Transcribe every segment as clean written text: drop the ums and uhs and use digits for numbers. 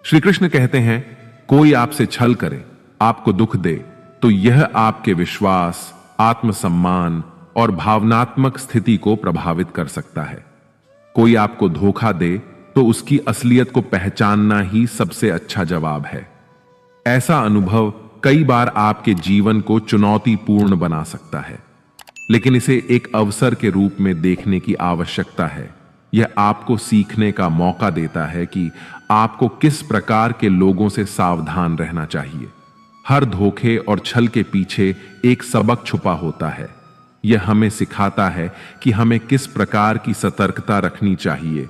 श्री कृष्ण कहते हैं, कोई आपसे छल करे, आपको दुख दे, तो यह आपके विश्वास, आत्मसम्मान और भावनात्मक स्थिति को प्रभावित कर सकता है। कोई आपको धोखा दे तो उसकी असलियत को पहचानना ही सबसे अच्छा जवाब है। ऐसा अनुभव कई बार आपके जीवन को चुनौतीपूर्ण बना सकता है, लेकिन इसे एक अवसर के रूप में देखने की आवश्यकता है। यह आपको सीखने का मौका देता है कि आपको किस प्रकार के लोगों से सावधान रहना चाहिए। हर धोखे और छल के पीछे एक सबक छुपा होता है। यह हमें सिखाता है कि हमें किस प्रकार की सतर्कता रखनी चाहिए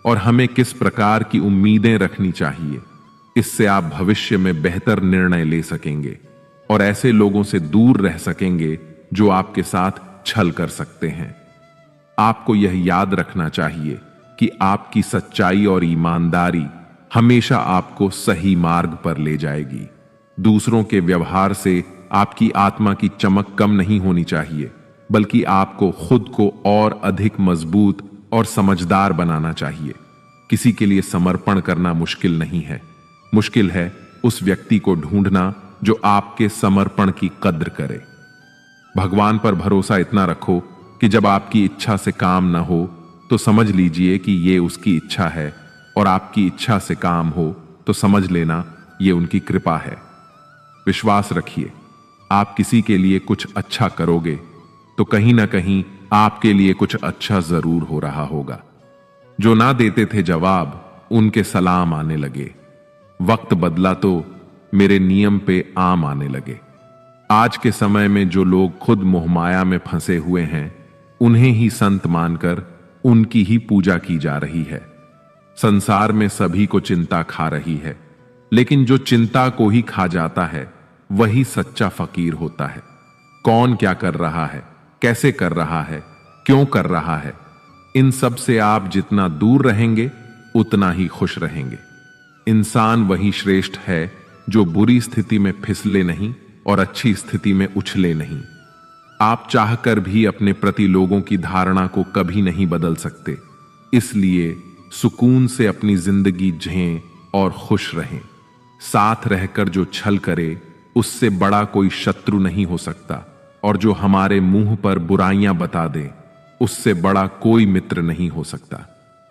और हमें किस प्रकार की उम्मीदें रखनी चाहिए। इससे आप भविष्य में बेहतर निर्णय ले सकेंगे और ऐसे लोगों से दूर रह सकेंगे जो आपके साथ छल कर सकते हैं। आपको यह याद रखना चाहिए कि आपकी सच्चाई और ईमानदारी हमेशा आपको सही मार्ग पर ले जाएगी। दूसरों के व्यवहार से आपकी आत्मा की चमक कम नहीं होनी चाहिए, बल्कि आपको खुद को और अधिक मजबूत और समझदार बनाना चाहिए। किसी के लिए समर्पण करना मुश्किल नहीं है, मुश्किल है उस व्यक्ति को ढूंढना जो आपके समर्पण की कद्र करे। भगवान पर भरोसा इतना रखो कि जब आपकी इच्छा से काम ना हो तो समझ लीजिए कि ये उसकी इच्छा है, और आपकी इच्छा से काम हो तो समझ लेना ये उनकी कृपा है। विश्वास रखिए, आप किसी के लिए कुछ अच्छा करोगे तो कहीं ना कहीं आपके लिए कुछ अच्छा जरूर हो रहा होगा। जो ना देते थे जवाब, उनके सलाम आने लगे। वक्त बदला तो मेरे नियम पे आम आने लगे। आज के समय में जो लोग खुद मोहमाया में फंसे हुए हैं, उन्हें ही संत मानकर उनकी ही पूजा की जा रही है। संसार में सभी को चिंता खा रही है, लेकिन जो चिंता को ही खा जाता है वही सच्चा फकीर होता है। कौन क्या कर रहा है, कैसे कर रहा है, क्यों कर रहा है, इन सब से आप जितना दूर रहेंगे उतना ही खुश रहेंगे। इंसान वही श्रेष्ठ है जो बुरी स्थिति में फिसले नहीं और अच्छी स्थिति में उछले नहीं। आप चाहकर भी अपने प्रति लोगों की धारणा को कभी नहीं बदल सकते, इसलिए सुकून से अपनी जिंदगी जिएं और खुश रहें। साथ रहकर जो छल करे उससे बड़ा कोई शत्रु नहीं हो सकता, और जो हमारे मुंह पर बुराइयां बता दे उससे बड़ा कोई मित्र नहीं हो सकता।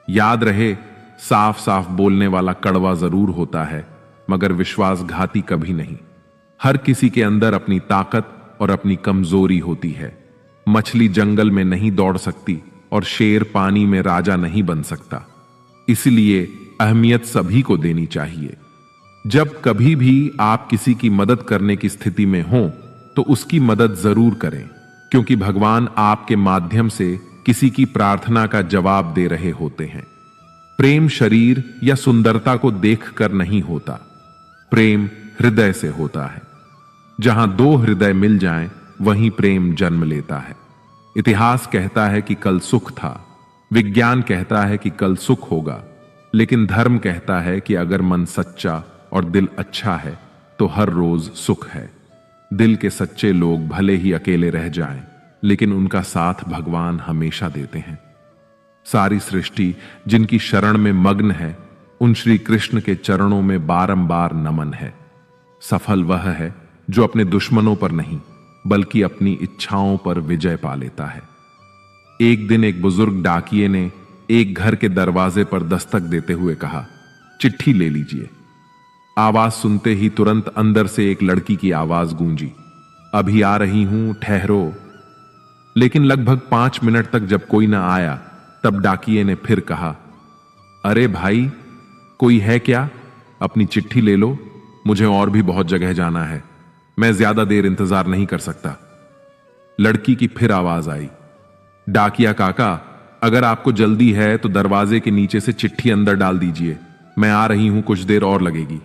याद रहे, साफ साफ बोलने वाला कड़वा जरूर होता है, मगर विश्वासघाती कभी नहीं। हर किसी के अंदर अपनी ताकत और अपनी कमजोरी होती है। मछली जंगल में नहीं दौड़ सकती और शेर पानी में राजा नहीं बन सकता। इसलिए अहमियत सभी को देनी चाहिए। जब कभी भी आप किसी की मदद करने की स्थिति में हों तो उसकी मदद जरूर करें, क्योंकि भगवान आपके माध्यम से किसी की प्रार्थना का जवाब दे रहे होते हैं। प्रेम शरीर या सुंदरता को देखकर नहीं होता, प्रेम हृदय से होता है। जहां दो हृदय मिल जाएं, वहीं प्रेम जन्म लेता है। इतिहास कहता है कि कल सुख था, विज्ञान कहता है कि कल सुख होगा, लेकिन धर्म कहता है कि अगर मन सच्चा और दिल अच्छा है तो हर रोज सुख है। दिल के सच्चे लोग भले ही अकेले रह जाएं, लेकिन उनका साथ भगवान हमेशा देते हैं। सारी सृष्टि जिनकी शरण में मग्न है, उन श्री कृष्ण के चरणों में बारंबार नमन है। सफल वह है जो अपने दुश्मनों पर नहीं, बल्कि अपनी इच्छाओं पर विजय पा लेता है। एक दिन एक बुजुर्ग डाकिये ने एक घर के दरवाजे पर दस्तक देते हुए कहा, चिट्ठी ले लीजिए। आवाज सुनते ही तुरंत अंदर से एक लड़की की आवाज गूंजी, अभी आ रही हूं, ठहरो। लेकिन लगभग 5 मिनट तक जब कोई ना आया, तब डाकिये ने फिर कहा, अरे भाई, कोई है क्या? अपनी चिट्ठी ले लो, मुझे और भी बहुत जगह जाना है, मैं ज्यादा देर इंतजार नहीं कर सकता। लड़की की फिर आवाज आई, डाकिया काका, अगर आपको जल्दी है तो दरवाजे के नीचे से चिट्ठी अंदर डाल दीजिए, मैं आ रही हूं, कुछ देर और लगेगी।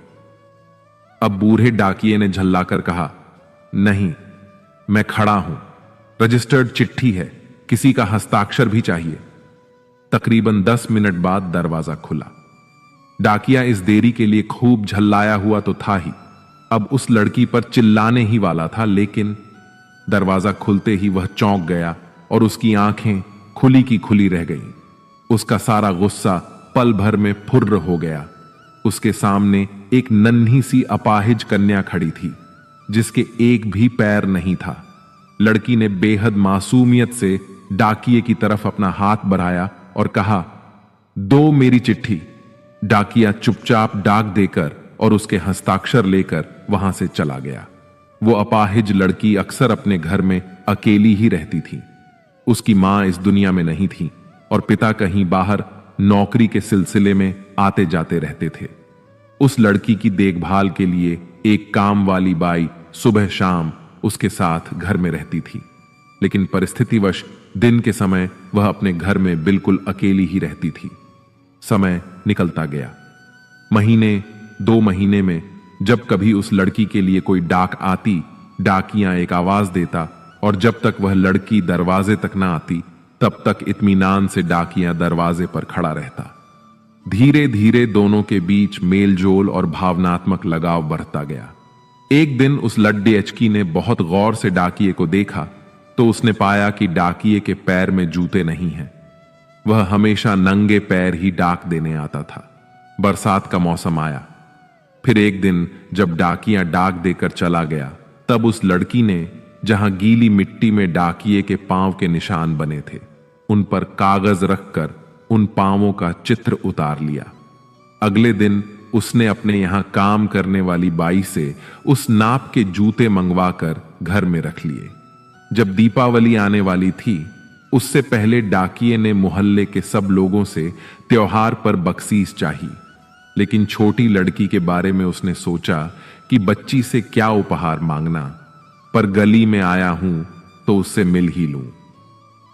अब बूढ़े डाकिये ने झल्लाकर कहा, नहीं, मैं खड़ा हूं, रजिस्टर्ड चिट्ठी है, किसी का हस्ताक्षर भी चाहिए। तकरीबन 10 मिनट बाद दरवाजा खुला। डाकिया इस देरी के लिए खूब झल्लाया हुआ तो था ही, अब उस लड़की पर चिल्लाने ही वाला था, लेकिन दरवाजा खुलते ही वह चौंक गया और उसकी आंखें खुली की खुली रह गईं। उसका सारा गुस्सा पल भर में फुर्र हो गया। उसके सामने एक नन्ही सी अपाहिज कन्या खड़ी थी जिसके एक भी पैर नहीं था। लड़की ने बेहद मासूमियत से डाकिये की तरफ अपना हाथ बढ़ाया और कहा, दो मेरी चिट्ठी। डाकिया चुपचाप डाक देकर और उसके हस्ताक्षर लेकर वहां से चला गया। वो अपाहिज लड़की अक्सर अपने घर में अकेली ही रहती थी। उसकी मां इस दुनिया में नहीं थी और पिता कहीं बाहर नौकरी के सिलसिले में आते जाते रहते थे। उस लड़की की देखभाल के लिए एक काम वाली बाई सुबह शाम उसके साथ घर में रहती थी, लेकिन परिस्थितिवश दिन के समय वह अपने घर में बिल्कुल अकेली ही रहती थी। समय निकलता गया। महीने 2 महीने में जब कभी उस लड़की के लिए कोई डाक आती, डाकिया एक आवाज देता और जब तक वह लड़की दरवाजे तक ना आती तब तक इत्मीनान से डाकिया दरवाजे पर खड़ा रहता। धीरे धीरे दोनों के बीच मेलजोल और भावनात्मक लगाव बढ़ता गया। एक दिन उस लड्डे अचकी ने बहुत गौर से डाकिये को देखा तो उसने पाया कि डाकिये के पैर में जूते नहीं हैं। वह हमेशा नंगे पैर ही डाक देने आता था। बरसात का मौसम आया। फिर एक दिन जब डाकिया डाक देकर चला गया तब उस लड़की ने जहां गीली मिट्टी में डाकिये के पांव के निशान बने थे उन पर कागज रखकर उन पांवों का चित्र उतार लिया। अगले दिन उसने अपने यहां काम करने वाली बाई से उस नाप के जूते मंगवाकर घर में रख लिए। जब दीपावली आने वाली थी उससे पहले डाकिये ने मोहल्ले के सब लोगों से त्योहार पर बख्शीश चाही, लेकिन छोटी लड़की के बारे में उसने सोचा कि बच्ची से क्या उपहार मांगना, पर गली में आया हूं तो उससे मिल ही लूं।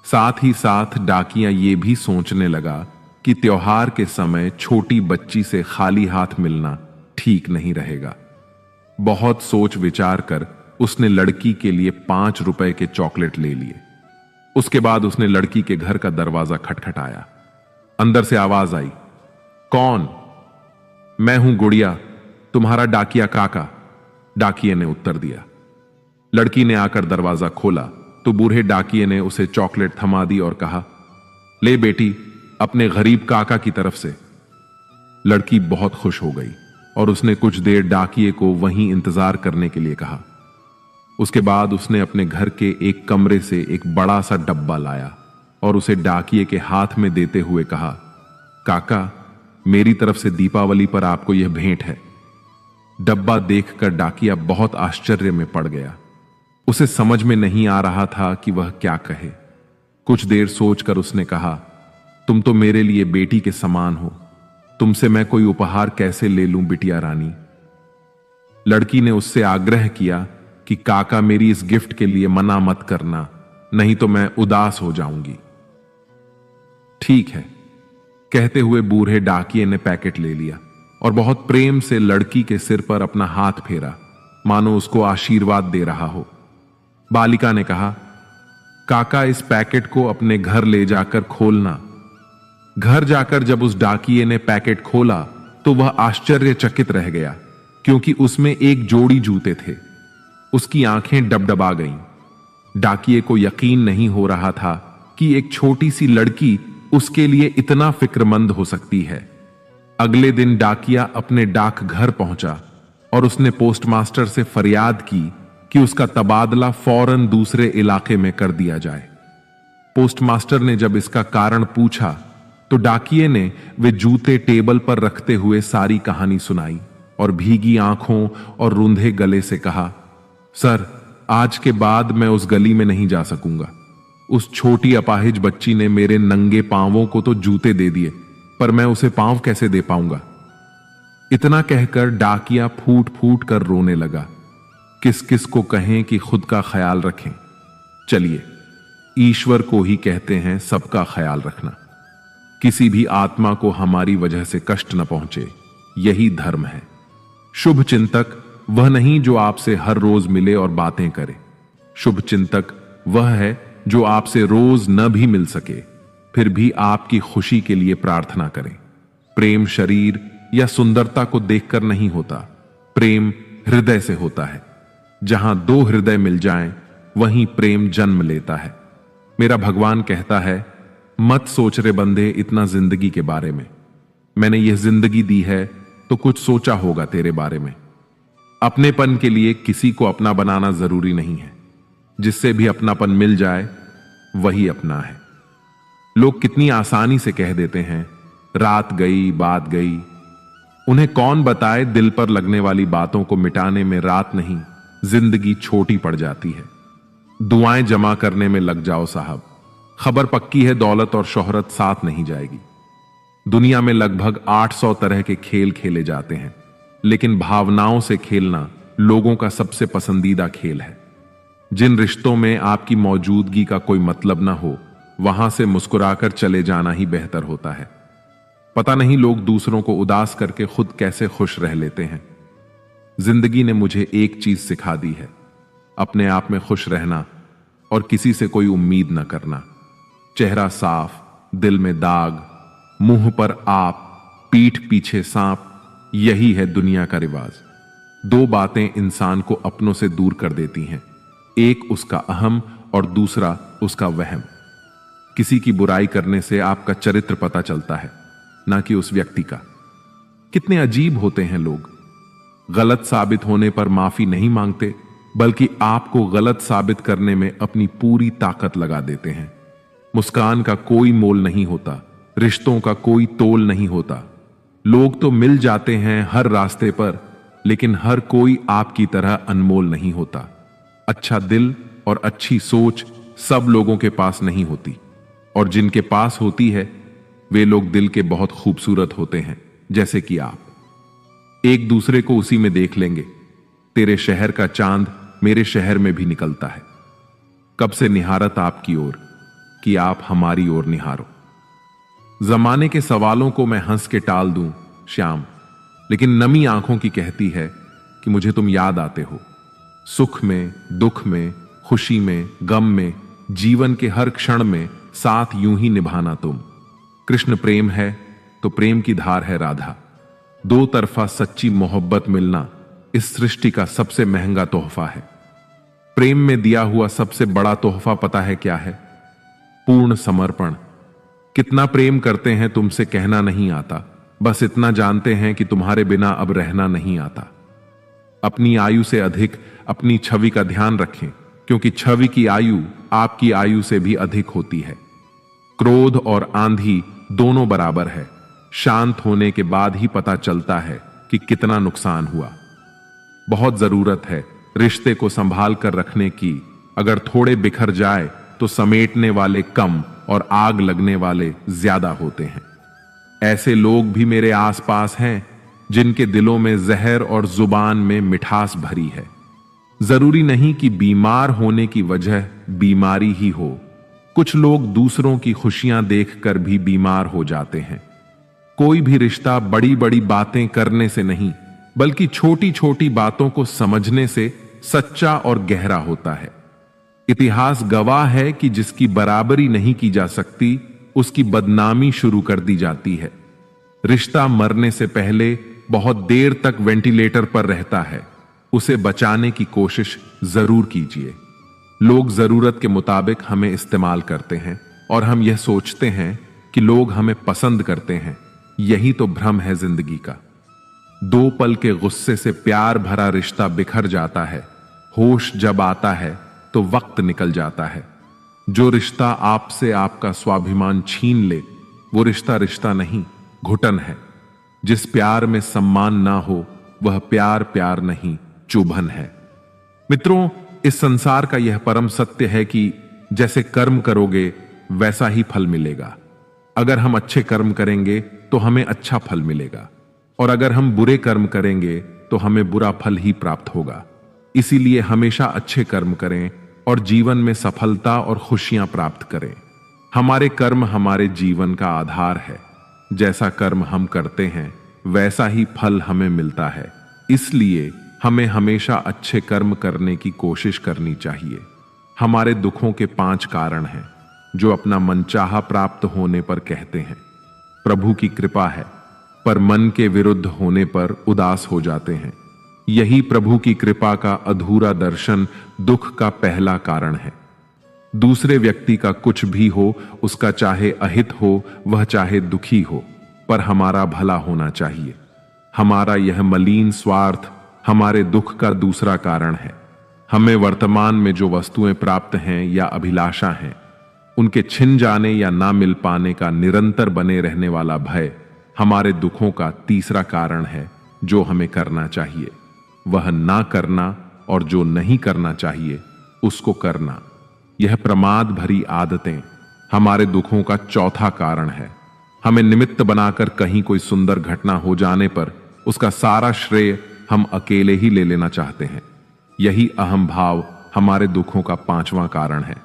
साथ ही साथ डाकिया ये भी सोचने लगा कि त्योहार के समय छोटी बच्ची से खाली हाथ मिलना ठीक नहीं रहेगा। बहुत सोच विचार कर उसने लड़की के लिए 5 रुपए के चॉकलेट ले लिए। उसके बाद उसने लड़की के घर का दरवाजा खटखटाया। अंदर से आवाज आई, कौन? मैं हूं गुड़िया, तुम्हारा डाकिया काका। डाकिये ने उत्तर दिया। लड़की ने आकर दरवाजा खोला तो बूढ़े डाकिये ने उसे चॉकलेट थमा दी और कहा, ले बेटी, अपने गरीब काका की तरफ से। लड़की बहुत खुश हो गई और उसने कुछ देर डाकिये को वहीं इंतजार करने के लिए कहा। उसके बाद उसने अपने घर के एक कमरे से एक बड़ा सा डब्बा लाया और उसे डाकिये के हाथ में देते हुए कहा, काका, मेरी तरफ से दीपावली पर आपको यह भेंट है। डब्बा देखकर डाकिया बहुत आश्चर्य में पड़ गया। उसे समझ में नहीं आ रहा था कि वह क्या कहे। कुछ देर सोचकर उसने कहा, तुम तो मेरे लिए बेटी के समान हो, तुमसे मैं कोई उपहार कैसे ले लूं बिटिया रानी। लड़की ने उससे आग्रह किया कि काका, मेरी इस गिफ्ट के लिए मना मत करना, नहीं तो मैं उदास हो जाऊंगी। ठीक है, कहते हुए बूढ़े डाकिये ने पैकेट ले लिया और बहुत प्रेम से लड़की के सिर पर अपना हाथ फेरा, मानो उसको आशीर्वाद दे रहा हो। बालिका ने कहा, काका, इस पैकेट को अपने घर ले जाकर खोलना। घर जाकर जब उस डाकिये ने पैकेट खोला तो वह आश्चर्यचकित रह गया, क्योंकि उसमें एक जोड़ी जूते थे। उसकी आंखें डबडबा गईं। डाकिये को यकीन नहीं हो रहा था कि एक छोटी सी लड़की उसके लिए इतना फिक्रमंद हो सकती है। अगले दिन डाकिया अपने डाक घर पहुंचा और उसने पोस्टमास्टर से फरियाद की कि उसका तबादला फौरन दूसरे इलाके में कर दिया जाए। पोस्टमास्टर ने जब इसका कारण पूछा तो डाकिये ने वे जूते टेबल पर रखते हुए सारी कहानी सुनाई और भीगी आंखों और रूंधे गले से कहा, सर, आज के बाद मैं उस गली में नहीं जा सकूंगा। उस छोटी अपाहिज बच्ची ने मेरे नंगे पांवों को तो जूते दे दिए, पर मैं उसे पांव कैसे दे पाऊंगा। इतना कहकर डाकिया फूट फूट कर रोने लगा। किस किस को कहें कि खुद का ख्याल रखें। चलिए, ईश्वर को ही कहते हैं सबका ख्याल रखना। किसी भी आत्मा को हमारी वजह से कष्ट न पहुंचे, यही धर्म है। शुभ चिंतक वह नहीं जो आपसे हर रोज मिले और बातें करे। शुभ चिंतक वह है जो आपसे रोज न भी मिल सके, फिर भी आपकी खुशी के लिए प्रार्थना करें। प्रेम शरीर या सुंदरता को देखकर नहीं होता, प्रेम हृदय से होता है। जहां 2 हृदय मिल जाएं, वहीं प्रेम जन्म लेता है। मेरा भगवान कहता है, मत सोच रे बंदे इतना जिंदगी के बारे में। मैंने यह जिंदगी दी है तो कुछ सोचा होगा तेरे बारे में। अपनेपन के लिए किसी को अपना बनाना जरूरी नहीं है, जिससे भी अपनापन मिल जाए वही अपना है। लोग कितनी आसानी से कह देते हैं रात गई बात गई। उन्हें कौन बताए दिल पर लगने वाली बातों को मिटाने में रात नहीं, जिंदगी छोटी पड़ जाती है। दुआएं जमा करने में लग जाओ साहब, खबर पक्की है दौलत और शोहरत साथ नहीं जाएगी। दुनिया में लगभग 800 तरह के खेल खेले जाते हैं, लेकिन भावनाओं से खेलना लोगों का सबसे पसंदीदा खेल है। जिन रिश्तों में आपकी मौजूदगी का कोई मतलब ना हो, वहां से मुस्कुराकर चले जाना ही बेहतर होता है। पता नहीं लोग दूसरों को उदास करके खुद कैसे खुश रह लेते हैं। जिंदगी ने मुझे एक चीज सिखा दी है, अपने आप में खुश रहना और किसी से कोई उम्मीद न करना। चेहरा साफ, दिल में दाग, मुंह पर आप, पीठ पीछे सांप, यही है दुनिया का रिवाज। दो बातें इंसान को अपनों से दूर कर देती हैं, एक उसका अहम और दूसरा उसका वहम। किसी की बुराई करने से आपका चरित्र पता चलता है, ना कि उस व्यक्ति का। कितने अजीब होते हैं लोग, गलत साबित होने पर माफी नहीं मांगते, बल्कि आपको गलत साबित करने में अपनी पूरी ताकत लगा देते हैं। मुस्कान का कोई मोल नहीं होता, रिश्तों का कोई तोल नहीं होता। लोग तो मिल जाते हैं हर रास्ते पर, लेकिन हर कोई आपकी तरह अनमोल नहीं होता। अच्छा दिल और अच्छी सोच सब लोगों के पास नहीं होती, और जिनके पास होती है वे लोग दिल के बहुत खूबसूरत होते हैं, जैसे कि आप। एक दूसरे को उसी में देख लेंगे। तेरे शहर का चांद मेरे शहर में भी निकलता है। कब से निहारत आपकी ओर कि आप हमारी ओर निहारो। जमाने के सवालों को मैं हंस के टाल दूं श्याम, लेकिन नमी आंखों की कहती है कि मुझे तुम याद आते हो। सुख में, दुख में, खुशी में, गम में, जीवन के हर क्षण में साथ यूं ही निभाना तुम। कृष्ण प्रेम है तो प्रेम की धार है राधा। दो तरफा सच्ची मोहब्बत मिलना इस सृष्टि का सबसे महंगा तोहफा है। प्रेम में दिया हुआ सबसे बड़ा तोहफा पता है क्या है? पूर्ण समर्पण। कितना प्रेम करते हैं तुमसे कहना नहीं आता, बस इतना जानते हैं कि तुम्हारे बिना अब रहना नहीं आता। अपनी आयु से अधिक अपनी छवि का ध्यान रखें, क्योंकि छवि की आयु आपकी आयु से भी अधिक होती है। क्रोध और आंधी दोनों बराबर है। शांत होने के बाद ही पता चलता है कि कितना नुकसान हुआ। बहुत जरूरत है रिश्ते को संभाल कर रखने की। अगर थोड़े बिखर जाए तो समेटने वाले कम और आग लगने वाले ज्यादा होते हैं। ऐसे लोग भी मेरे आसपास हैं जिनके दिलों में जहर और जुबान में मिठास भरी है। जरूरी नहीं कि बीमार होने की वजह बीमारी ही हो। कुछ लोग दूसरों की खुशियां देखकर भी बीमार हो जाते हैं। कोई भी रिश्ता बड़ी बड़ी बातें करने से नहीं, बल्कि छोटी छोटी बातों को समझने से सच्चा और गहरा होता है। इतिहास गवाह है कि जिसकी बराबरी नहीं की जा सकती, उसकी बदनामी शुरू कर दी जाती है। रिश्ता मरने से पहले बहुत देर तक वेंटिलेटर पर रहता है, उसे बचाने की कोशिश जरूर कीजिए। लोग जरूरत के मुताबिक हमें इस्तेमाल करते हैं और हम यह सोचते हैं कि लोग हमें पसंद करते हैं। यही तो भ्रम है जिंदगी का। दो पल के गुस्से से प्यार भरा रिश्ता बिखर जाता है। होश जब आता है तो वक्त निकल जाता है। जो रिश्ता आपसे आपका स्वाभिमान छीन ले, वो रिश्ता रिश्ता नहीं, घुटन है। जिस प्यार में सम्मान ना हो, वह प्यार प्यार नहीं, चुभन है। मित्रों, इस संसार का यह परम सत्य है कि जैसे कर्म करोगे वैसा ही फल मिलेगा। अगर हम अच्छे कर्म करेंगे तो हमें अच्छा फल मिलेगा, और अगर हम बुरे कर्म करेंगे तो हमें बुरा फल ही प्राप्त होगा। इसीलिए हमेशा अच्छे कर्म करें और जीवन में सफलता और खुशियां प्राप्त करें। हमारे कर्म हमारे जीवन का आधार है। जैसा कर्म हम करते हैं वैसा ही फल हमें मिलता है। इसलिए हमें हमेशा अच्छे कर्म करने की कोशिश करनी चाहिए। हमारे दुखों के 5 कारण हैं जो अपना मनचाहा प्राप्त होने पर कहते हैं प्रभु की कृपा है, पर मन के विरुद्ध होने पर उदास हो जाते हैं। यही प्रभु की कृपा का अधूरा दर्शन दुख का पहला कारण है। दूसरे व्यक्ति का कुछ भी हो, उसका चाहे अहित हो, वह चाहे दुखी हो, पर हमारा भला होना चाहिए। हमारा यह मलिन स्वार्थ हमारे दुख का दूसरा कारण है। हमें वर्तमान में जो वस्तुएं प्राप्त हैं या अभिलाषा हैं, उनके छिन जाने या ना मिल पाने का निरंतर बने रहने वाला भय हमारे दुखों का तीसरा कारण है। जो हमें करना चाहिए वह ना करना और जो नहीं करना चाहिए उसको करना, यह प्रमाद भरी आदतें हमारे दुखों का चौथा कारण है। हमें निमित्त बनाकर कहीं कोई सुंदर घटना हो जाने पर उसका सारा श्रेय हम अकेले ही ले लेना चाहते हैं। यही अहम भाव हमारे दुखों का पांचवां कारण है।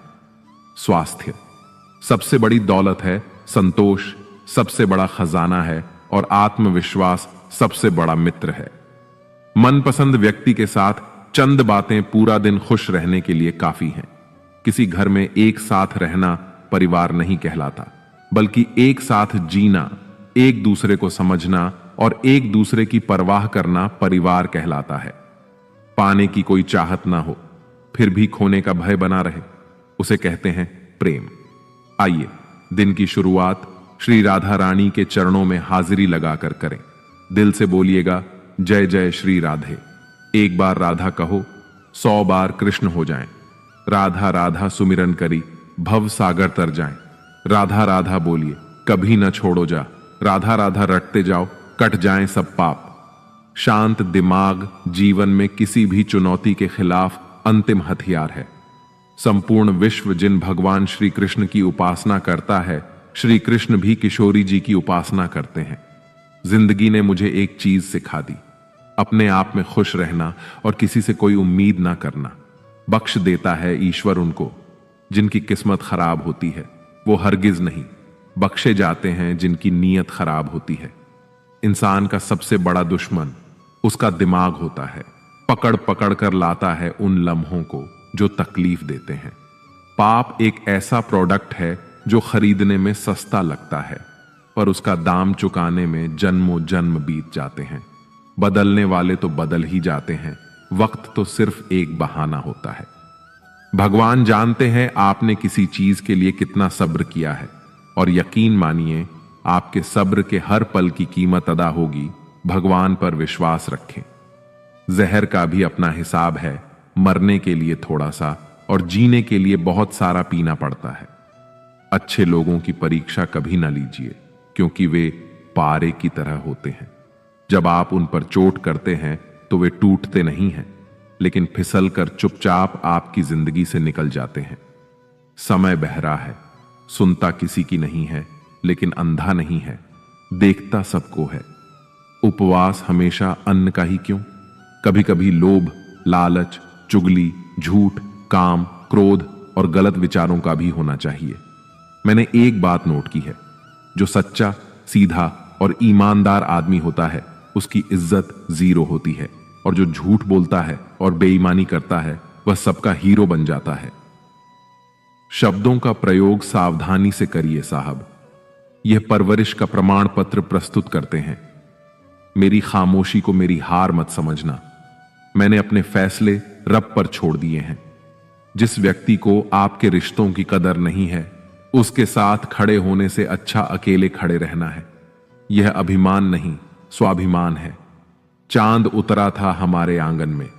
स्वास्थ्य सबसे बड़ी दौलत है, संतोष सबसे बड़ा खजाना है और आत्मविश्वास सबसे बड़ा मित्र है। मनपसंद व्यक्ति के साथ चंद बातें पूरा दिन खुश रहने के लिए काफी हैं। किसी घर में एक साथ रहना परिवार नहीं कहलाता, बल्कि एक साथ जीना, एक दूसरे को समझना और एक दूसरे की परवाह करना परिवार कहलाता है। पाने की कोई चाहत ना हो फिर भी खोने का भय बना रहे, उसे कहते हैं प्रेम। आइए दिन की शुरुआत श्री राधा रानी के चरणों में हाजिरी लगाकर करें। दिल से बोलिएगा, जय जय श्री राधे। एक बार राधा कहो, 100 बार कृष्ण हो जाएं। राधा राधा सुमिरन करी भव सागर तर जाएं। राधा राधा बोलिए, कभी न छोड़ो जा। राधा राधा रटते जाओ, कट जाएं सब पाप। शांत दिमाग जीवन में किसी भी चुनौती के खिलाफ अंतिम हथियार है। संपूर्ण विश्व जिन भगवान श्री कृष्ण की उपासना करता है, श्री कृष्ण भी किशोरी जी की उपासना करते हैं। जिंदगी ने मुझे एक चीज सिखा दी, अपने आप में खुश रहना और किसी से कोई उम्मीद ना करना। बख्श देता है ईश्वर उनको जिनकी किस्मत खराब होती है, वो हरगिज नहीं। बख्शे जाते हैं जिनकी नीयत खराब होती है। इंसान का सबसे बड़ा दुश्मन उसका दिमाग होता है। पकड़ पकड़ कर लाता है उन लम्हों को जो तकलीफ देते हैं। पाप एक ऐसा प्रोडक्ट है जो खरीदने में सस्ता लगता है, पर उसका दाम चुकाने में जन्मों जन्म बीत जाते हैं। बदलने वाले तो बदल ही जाते हैं, वक्त तो सिर्फ एक बहाना होता है। भगवान जानते हैं आपने किसी चीज के लिए कितना सब्र किया है, और यकीन मानिए आपके सब्र के हर पल की कीमत अदा होगी। भगवान पर विश्वास रखें। जहर का भी अपना हिसाब है, मरने के लिए थोड़ा सा और जीने के लिए बहुत सारा पीना पड़ता है। अच्छे लोगों की परीक्षा कभी ना लीजिए, क्योंकि वे पारे की तरह होते हैं। जब आप उन पर चोट करते हैं तो वे टूटते नहीं हैं, लेकिन फिसल कर चुपचाप आपकी जिंदगी से निकल जाते हैं। समय बहरा है, सुनता किसी की नहीं है, लेकिन अंधा नहीं है, देखता सबको है। उपवास हमेशा अन्न का ही क्यों? कभी कभी लोभ, लालच, चुगली, झूठ, काम, क्रोध और गलत विचारों का भी होना चाहिए। मैंने एक बात नोट की है, जो सच्चा, सीधा और ईमानदार आदमी होता है उसकी इज्जत जीरो होती है, और जो झूठ बोलता है और बेईमानी करता है वह सबका हीरो बन जाता है। शब्दों का प्रयोग सावधानी से करिए साहब, यह परवरिश का प्रमाण पत्र प्रस्तुत करते हैं। मेरी खामोशी को मेरी हार मत समझना। मैंने अपने फैसले रब पर छोड़ दिए हैं। जिस व्यक्ति को आपके रिश्तों की कदर नहीं है, उसके साथ खड़े होने से अच्छा अकेले खड़े रहना है। यह अभिमान नहीं, स्वाभिमान है। चांद उतरा था हमारे आंगन में,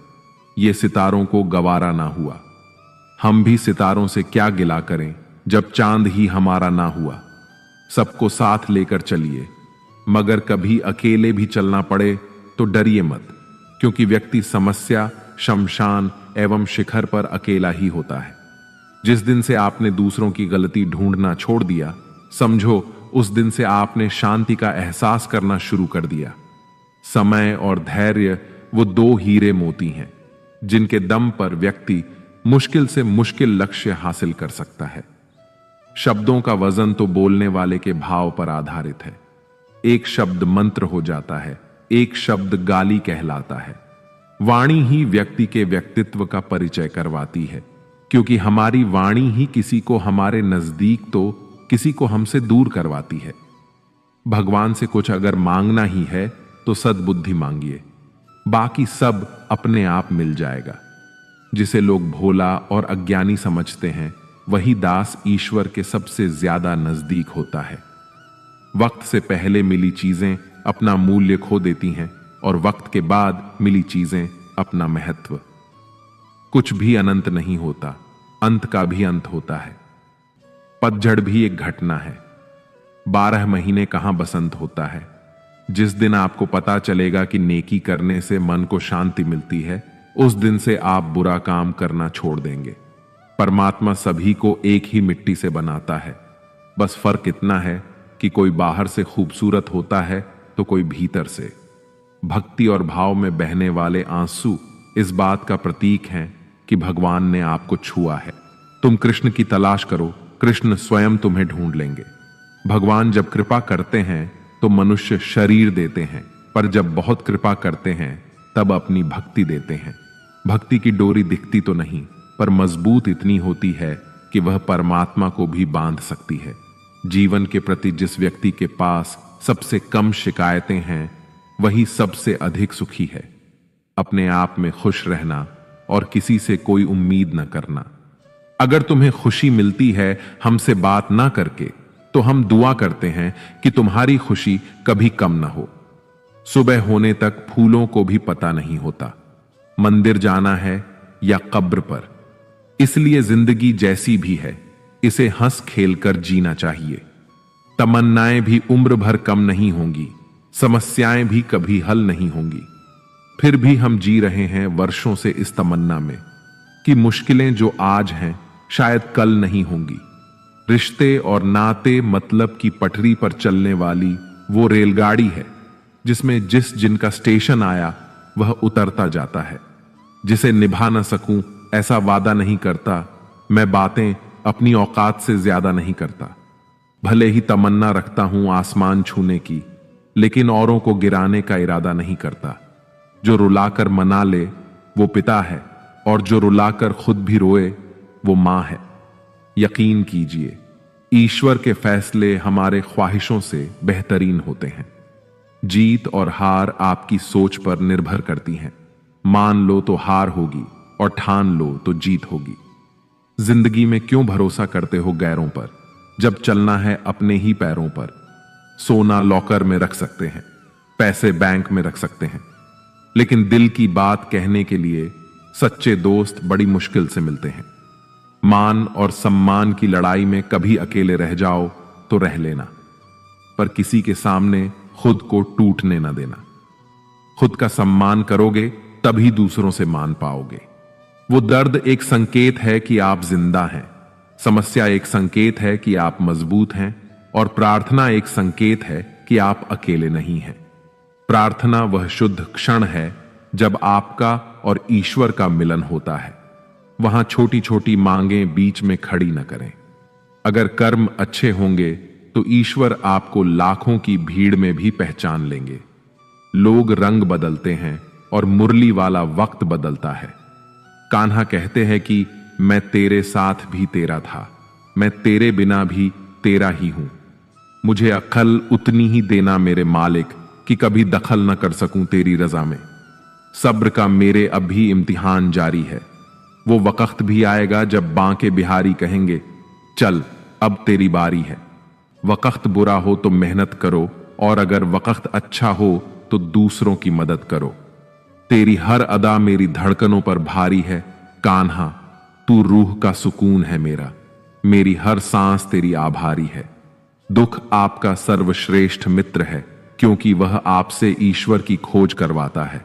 यह सितारों को गवारा ना हुआ। हम भी सितारों से क्या गिला करें जब चांद ही हमारा ना हुआ। सबको साथ लेकर चलिए, मगर कभी अकेले भी चलना पड़े तो डरिए मत, क्योंकि व्यक्ति समस्या, शमशान एवं शिखर पर अकेला ही होता है। जिस दिन से आपने दूसरों की गलती ढूंढना छोड़ दिया, समझो उस दिन से आपने शांति का एहसास करना शुरू कर दिया। समय और धैर्य वो दो हीरे मोती हैं जिनके दम पर व्यक्ति मुश्किल से मुश्किल लक्ष्य हासिल कर सकता है। शब्दों का वजन तो बोलने वाले के भाव पर आधारित है। एक शब्द मंत्र हो जाता है, एक शब्द गाली कहलाता है। वाणी ही व्यक्ति के व्यक्तित्व का परिचय करवाती है, क्योंकि हमारी वाणी ही किसी को हमारे नजदीक तो किसी को हमसे दूर करवाती है। भगवान से कुछ अगर मांगना ही है तो सद्बुद्धि मांगिए, बाकी सब अपने आप मिल जाएगा। जिसे लोग भोला और अज्ञानी समझते हैं, वही दास ईश्वर के सबसे ज्यादा नजदीक होता है। वक्त से पहले मिली चीजें अपना मूल्य खो देती हैं, और वक्त के बाद मिली चीजें अपना महत्व। कुछ भी अनंत नहीं होता, अंत का भी अंत होता है। पतझड़ भी एक घटना है। 12 महीने कहां बसंत होता है। जिस दिन आपको पता चलेगा कि नेकी करने से मन को शांति मिलती है, उस दिन से आप बुरा काम करना छोड़ देंगे। परमात्मा सभी को एक ही मिट्टी से बनाता है, बस फर्क इतना है कि कोई बाहर से खूबसूरत होता है तो कोई भीतर से। भक्ति और भाव में बहने वाले आंसू इस बात का प्रतीक हैं कि भगवान ने आपको छुआ है। तुम कृष्ण की तलाश करो, कृष्ण स्वयं तुम्हें ढूंढ लेंगे। भगवान जब कृपा करते हैं तो मनुष्य शरीर देते हैं, पर जब बहुत कृपा करते हैं तब अपनी भक्ति देते हैं। भक्ति की डोरी दिखती तो नहीं, पर मजबूत इतनी होती है कि वह परमात्मा को भी बांध सकती है। जीवन के प्रति जिस व्यक्ति के पास सबसे कम शिकायतें हैं, वही सबसे अधिक सुखी है। अपने आप में खुश रहना और किसी से कोई उम्मीद न करना। अगर तुम्हें खुशी मिलती है हमसे बात ना करके, तो हम दुआ करते हैं कि तुम्हारी खुशी कभी कम ना हो। सुबह होने तक फूलों को भी पता नहीं होता मंदिर जाना है या कब्र पर। इसलिए जिंदगी जैसी भी है, इसे हंस खेल कर जीना चाहिए। तमन्नाएं भी उम्र भर कम नहीं होंगी, समस्याएं भी कभी हल नहीं होंगी। फिर भी हम जी रहे हैं वर्षों से इस तमन्ना में कि मुश्किलें जो आज हैं शायद कल नहीं होंगी। रिश्ते और नाते मतलब की पटरी पर चलने वाली वो रेलगाड़ी है जिसमें जिनका स्टेशन आया वह उतरता जाता है। जिसे निभा न सकूं ऐसा वादा नहीं करता, मैं बातें अपनी औकात से ज्यादा नहीं करता। भले ही तमन्ना रखता हूं आसमान छूने की, लेकिन औरों को गिराने का इरादा नहीं करता। जो रुलाकर मना ले वो पिता है, और जो रुलाकर खुद भी रोए वो मां है। यकीन कीजिए, ईश्वर के फैसले हमारे ख्वाहिशों से बेहतरीन होते हैं। जीत और हार आपकी सोच पर निर्भर करती हैं। मान लो तो हार होगी और ठान लो तो जीत होगी। जिंदगी में क्यों भरोसा करते हो गैरों पर, जब चलना है अपने ही पैरों पर। सोना लॉकर में रख सकते हैं, पैसे बैंक में रख सकते हैं, लेकिन दिल की बात कहने के लिए सच्चे दोस्त बड़ी मुश्किल से मिलते हैं। मान और सम्मान की लड़ाई में कभी अकेले रह जाओ तो रह लेना, पर किसी के सामने खुद को टूटने ना देना। खुद का सम्मान करोगे तभी दूसरों से मान पाओगे। वो दर्द एक संकेत है कि आप जिंदा हैं, समस्या एक संकेत है कि आप मजबूत हैं, और प्रार्थना एक संकेत है कि आप अकेले नहीं हैं। प्रार्थना वह शुद्ध क्षण है जब आपका और ईश्वर का मिलन होता है। वहां छोटी छोटी मांगें बीच में खड़ी न करें। अगर कर्म अच्छे होंगे तो ईश्वर आपको लाखों की भीड़ में भी पहचान लेंगे। लोग रंग बदलते हैं और मुरली वाला वक्त बदलता है। कान्हा कहते हैं कि मैं तेरे साथ भी तेरा था, मैं तेरे बिना भी तेरा ही हूं। मुझे अक्ल उतनी ही देना मेरे मालिक कि कभी दखल न कर सकूं तेरी रजा में। सब्र का मेरे अब भी इम्तिहान जारी है। वो वक्त भी आएगा जब बांके बिहारी कहेंगे, चल अब तेरी बारी है। वक्त बुरा हो तो मेहनत करो, और अगर वक्त अच्छा हो तो दूसरों की मदद करो। तेरी हर अदा मेरी धड़कनों पर भारी है। कान्हा तू रूह का सुकून है मेरा, मेरी हर सांस तेरी आभारी है। दुख आपका सर्वश्रेष्ठ मित्र है, क्योंकि वह आपसे ईश्वर की खोज करवाता है।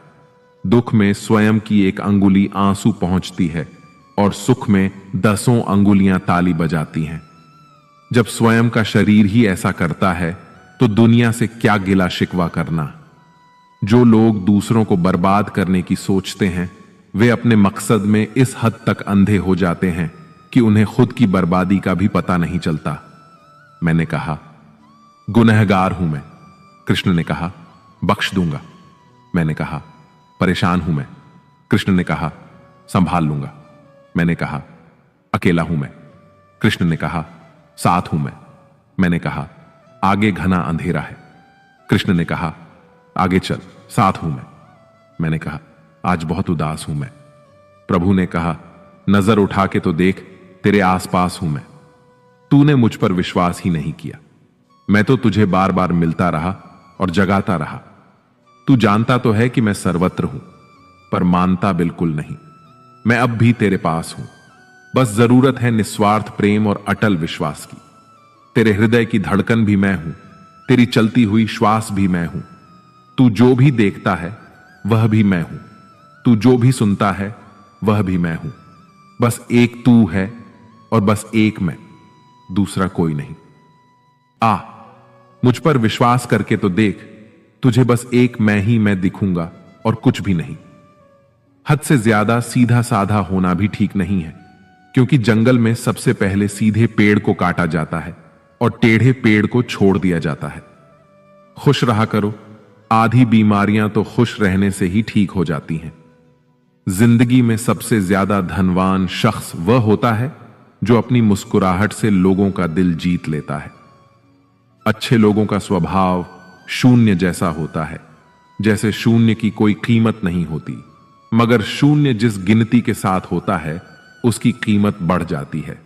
दुख में स्वयं की एक अंगुली आंसू पहुंचती है, और सुख में 10 अंगुलियां ताली बजाती हैं। जब स्वयं का शरीर ही ऐसा करता है तो दुनिया से क्या गिला शिकवा करना। जो लोग दूसरों को बर्बाद करने की सोचते हैं, वे अपने मकसद में इस हद तक अंधे हो जाते हैं कि उन्हें खुद की बर्बादी का भी पता नहीं चलता। मैंने कहा, गुनहगार हूं मैं। कृष्ण ने कहा, बख्श दूंगा। मैंने कहा, परेशान हूं मैं। कृष्ण ने कहा, संभाल लूंगा। मैंने कहा, अकेला हूं मैं। कृष्ण ने कहा, साथ हूं मैं। मैंने कहा, आगे घना अंधेरा है। कृष्ण ने कहा, आगे चल, साथ हूं मैं। मैंने कहा, आज बहुत उदास हूं मैं। प्रभु ने कहा, नजर उठा के तो देख, तेरे आसपास हूं मैं। तूने मुझ पर विश्वास ही नहीं किया। मैं तो तुझे बार बार मिलता रहा और जगाता रहा। तू जानता तो है कि मैं सर्वत्र हूं, पर मानता बिल्कुल नहीं। मैं अब भी तेरे पास हूं, बस जरूरत है निस्वार्थ प्रेम और अटल विश्वास की। तेरे हृदय की धड़कन भी मैं हूं, तेरी चलती हुई श्वास भी मैं हूं। तू जो भी देखता है वह भी मैं हूं, तू जो भी सुनता है वह भी मैं हूं। बस एक तू है और बस एक मैं, दूसरा कोई नहीं। आ, मुझ पर विश्वास करके तो देख, तुझे बस एक मैं ही मैं दिखूंगा और कुछ भी नहीं। हद से ज्यादा सीधा साधा होना भी ठीक नहीं है, क्योंकि जंगल में सबसे पहले सीधे पेड़ को काटा जाता है और टेढ़े पेड़ को छोड़ दिया जाता है। खुश रहा करो, आधी बीमारियां तो खुश रहने से ही ठीक हो जाती हैं। जिंदगी में सबसे ज्यादा धनवान शख्स वह होता है जो अपनी मुस्कुराहट से लोगों का दिल जीत लेता है। अच्छे लोगों का स्वभाव शून्य जैसा होता है, जैसे शून्य की कोई कीमत नहीं होती, मगर शून्य जिस गिनती के साथ होता है उसकी कीमत बढ़ जाती है।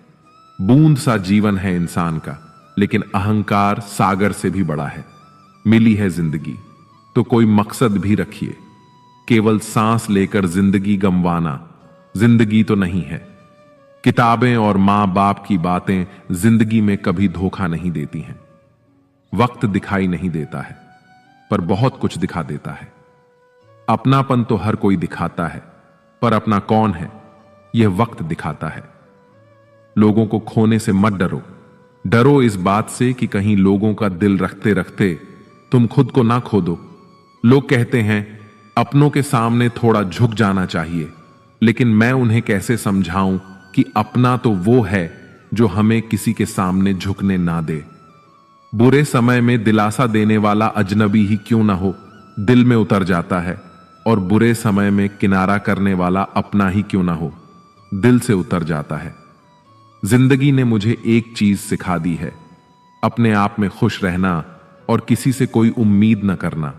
बूंद सा जीवन है इंसान का, लेकिन अहंकार सागर से भी बड़ा है। मिली है जिंदगी तो कोई मकसद भी रखिए, केवल सांस लेकर जिंदगी गंवाना जिंदगी तो नहीं है। किताबें और मां बाप की बातें जिंदगी में कभी धोखा नहीं देती हैं। वक्त दिखाई नहीं देता है, पर बहुत कुछ दिखा देता है। अपनापन तो हर कोई दिखाता है, पर अपना कौन है यह वक्त दिखाता है। लोगों को खोने से मत डरो, डरो इस बात से कि कहीं लोगों का दिल रखते रखते तुम खुद को ना खो दो। लोग कहते हैं अपनों के सामने थोड़ा झुक जाना चाहिए, लेकिन मैं उन्हें कैसे समझाऊं कि अपना तो वो है जो हमें किसी के सामने झुकने ना दे। बुरे समय में दिलासा देने वाला अजनबी ही क्यों ना हो दिल में उतर जाता है, और बुरे समय में किनारा करने वाला अपना ही क्यों ना हो दिल से उतर जाता है। जिंदगी ने मुझे एक चीज सिखा दी है, अपने आप में खुश रहना और किसी से कोई उम्मीद न करना।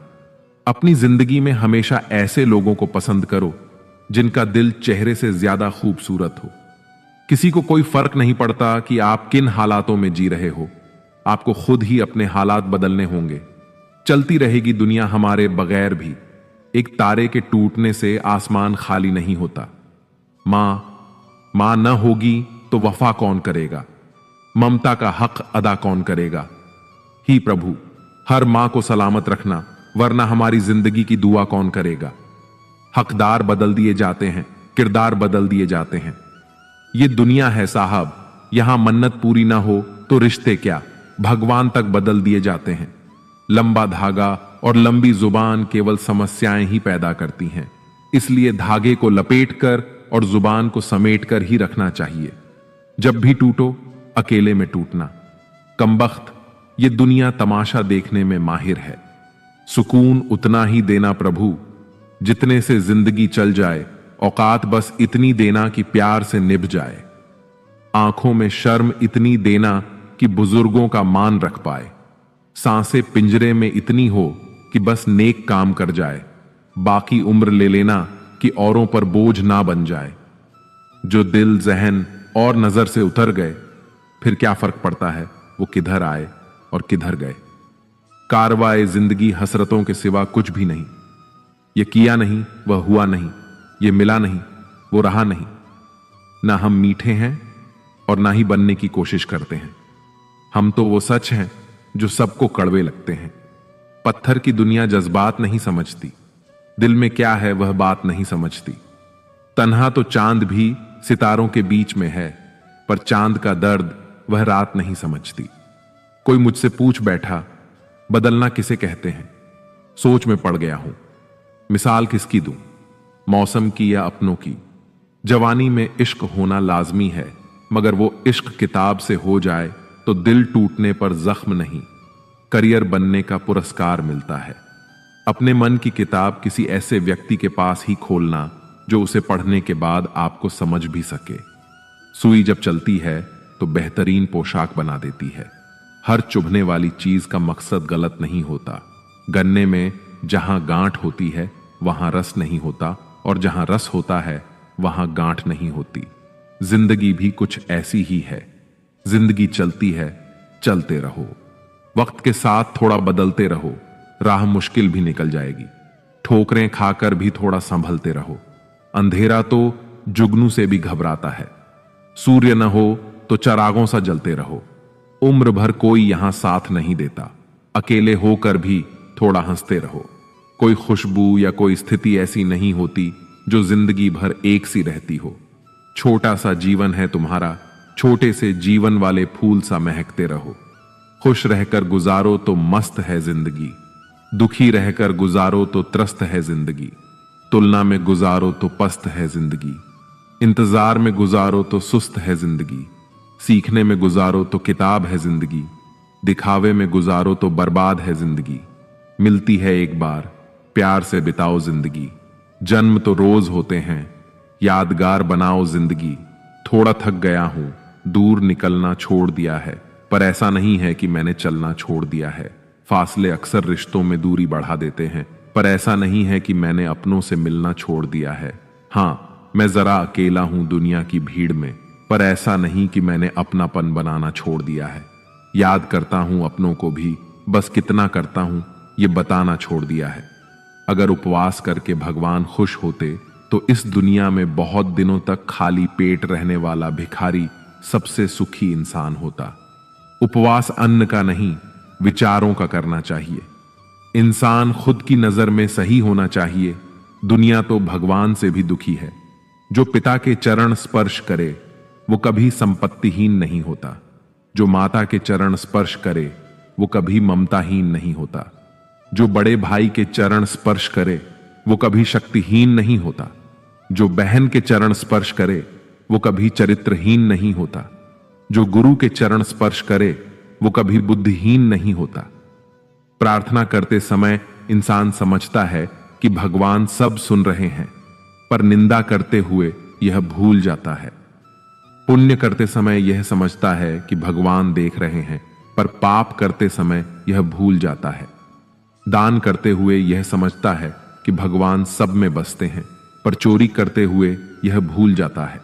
अपनी जिंदगी में हमेशा ऐसे लोगों को पसंद करो जिनका दिल चेहरे से ज्यादा खूबसूरत हो। किसी को कोई फर्क नहीं पड़ता कि आप किन हालातों में जी रहे हो, आपको खुद ही अपने हालात बदलने होंगे। चलती रहेगी दुनिया हमारे बगैर भी, एक तारे के टूटने से आसमान खाली नहीं होता। मां न होगी तो वफा कौन करेगा, ममता का हक अदा कौन करेगा। ही प्रभु हर मां को सलामत रखना, वरना हमारी जिंदगी की दुआ कौन करेगा। हकदार बदल दिए जाते हैं, किरदार बदल दिए जाते हैं। ये दुनिया है साहब, यहां मन्नत पूरी ना हो तो रिश्ते क्या, भगवान तक बदल दिए जाते हैं। लंबा धागा और लंबी जुबान केवल समस्याएं ही पैदा करती हैं, इसलिए धागे को लपेटकर और जुबान को समेटकर ही रखना चाहिए। जब भी टूटो अकेले में टूटना। कमबख्त ये दुनिया तमाशा देखने में माहिर है। सुकून उतना ही देना प्रभु जितने से जिंदगी चल जाए, औकात बस इतनी देना कि प्यार से निभ जाए। आंखों में शर्म इतनी देना कि बुजुर्गों का मान रख पाए। सांसें पिंजरे में इतनी हो कि बस नेक काम कर जाए। बाकी उम्र ले लेना कि औरों पर बोझ ना बन जाए। जो दिल जहन और नजर से उतर गए, फिर क्या फर्क पड़ता है वो किधर आए और किधर गए। कारवाए जिंदगी हसरतों के सिवा कुछ भी नहीं। ये किया नहीं वह हुआ नहीं, ये मिला नहीं वो रहा नहीं। ना हम मीठे हैं और ना ही बनने की कोशिश करते हैं। हम तो वो सच हैं जो सबको कड़वे लगते हैं। पत्थर की दुनिया जज्बात नहीं समझती, दिल में क्या है वह बात नहीं समझती। तन्हा तो चांद भी सितारों के बीच में है, पर चांद का दर्द वह रात नहीं समझती। कोई मुझसे पूछ बैठा बदलना किसे कहते हैं, सोच में पड़ गया हूं। मिसाल किसकी दूं, मौसम की या अपनों की। जवानी में इश्क होना लाजमी है, मगर वो इश्क किताब से हो जाए तो दिल टूटने पर जख्म नहीं, करियर बनने का पुरस्कार मिलता है। अपने मन की किताब किसी ऐसे व्यक्ति के पास ही खोलना जो उसे पढ़ने के बाद आपको समझ भी सके। सुई जब चलती है तो बेहतरीन पोशाक बना देती है। हर चुभने वाली चीज का मकसद गलत नहीं होता। गन्ने में जहां गांठ होती है वहां रस नहीं होता, और जहां रस होता है वहां गांठ नहीं होती। जिंदगी भी कुछ ऐसी ही है। जिंदगी चलती है, चलते रहो। वक्त के साथ थोड़ा बदलते रहो, राह मुश्किल भी निकल जाएगी। ठोकरें खाकर भी थोड़ा संभलते रहो। अंधेरा तो जुगनू से भी घबराता है। सूर्य न हो तो चरागों सा जलते रहो। उम्र भर कोई यहां साथ नहीं देता, अकेले होकर भी थोड़ा हंसते रहो। कोई खुशबू या कोई स्थिति ऐसी नहीं होती जो जिंदगी भर एक सी रहती हो। छोटा सा जीवन है तुम्हारा, छोटे से जीवन वाले फूल सा महकते रहो। खुश रहकर गुजारो तो मस्त है जिंदगी, दुखी रहकर गुजारो तो त्रस्त है जिंदगी। तुलना में गुजारो तो पस्त है जिंदगी, इंतजार में गुजारो तो सुस्त है जिंदगी। सीखने में गुजारो तो किताब है जिंदगी, दिखावे में गुजारो तो बर्बाद है जिंदगी। मिलती है एक बार, प्यार से बिताओ जिंदगी। जन्म तो रोज होते हैं, यादगार बनाओ जिंदगी। थोड़ा थक गया हूं, दूर निकलना छोड़ दिया है, पर ऐसा नहीं है कि मैंने चलना छोड़ दिया है। फासले अक्सर रिश्तों में दूरी बढ़ा देते हैं, पर ऐसा नहीं है कि मैंने अपनों से मिलना छोड़ दिया है। हां, मैं जरा अकेला हूं दुनिया की भीड़ में, पर ऐसा नहीं कि मैंने अपनापन बनाना छोड़ दिया है। याद करता हूं अपनों को भी, बस कितना करता हूं ये बताना छोड़ दिया है। अगर उपवास करके भगवान खुश होते तो इस दुनिया में बहुत दिनों तक खाली पेट रहने वाला भिखारी सबसे सुखी इंसान होता। उपवास अन्न का नहीं, विचारों का करना चाहिए। इंसान खुद की नजर में सही होना चाहिए। दुनिया तो भगवान से भी दुखी है। जो पिता के चरण स्पर्श करे वो कभी संपत्तिहीन नहीं होता। जो माता के चरण स्पर्श करे वो कभी ममताहीन नहीं होता। जो बड़े भाई के चरण स्पर्श करे वो कभी शक्तिहीन नहीं होता। जो बहन के चरण स्पर्श करे वो कभी चरित्रहीन नहीं होता। जो गुरु के चरण स्पर्श करे वो कभी बुद्धिहीन नहीं होता। प्रार्थना करते समय इंसान समझता है कि भगवान सब सुन रहे हैं, पर निंदा करते हुए यह भूल जाता है। पुण्य करते समय यह समझता है कि भगवान देख रहे हैं, पर पाप करते समय यह भूल जाता है। दान करते हुए यह समझता है कि भगवान सब में बसते हैं, पर चोरी करते हुए यह भूल जाता है।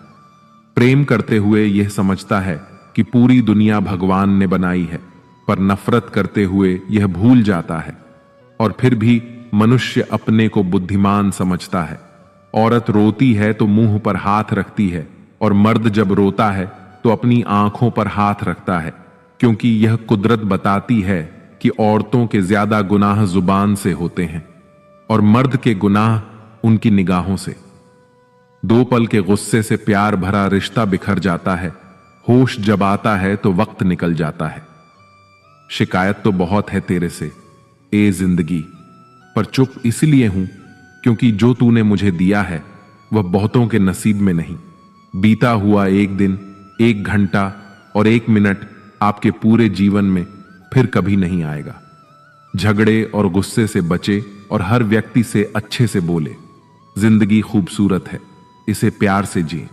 प्रेम करते हुए यह समझता है कि पूरी दुनिया भगवान ने बनाई है, पर नफरत करते हुए यह भूल जाता है। और फिर भी मनुष्य अपने को बुद्धिमान समझता है। औरत रोती है तो मुंह पर हाथ रखती है, और मर्द जब रोता है तो अपनी आंखों पर हाथ रखता है, क्योंकि यह कुदरत बताती है कि औरतों के ज्यादा गुनाह जुबान से होते हैं और मर्द के गुनाह उनकी निगाहों से। दो पल के गुस्से से प्यार भरा रिश्ता बिखर जाता है। होश जब आता है तो वक्त निकल जाता है। शिकायत तो बहुत है तेरे से ए जिंदगी, पर चुप इसलिए हूं क्योंकि जो तूने मुझे दिया है वह बहुतों के नसीब में नहीं। बीता हुआ एक दिन, एक घंटा और एक मिनट आपके पूरे जीवन में फिर कभी नहीं आएगा। झगड़े और गुस्से से बचे और हर व्यक्ति से अच्छे से बोले। जिंदगी खूबसूरत है, इसे प्यार से जिए।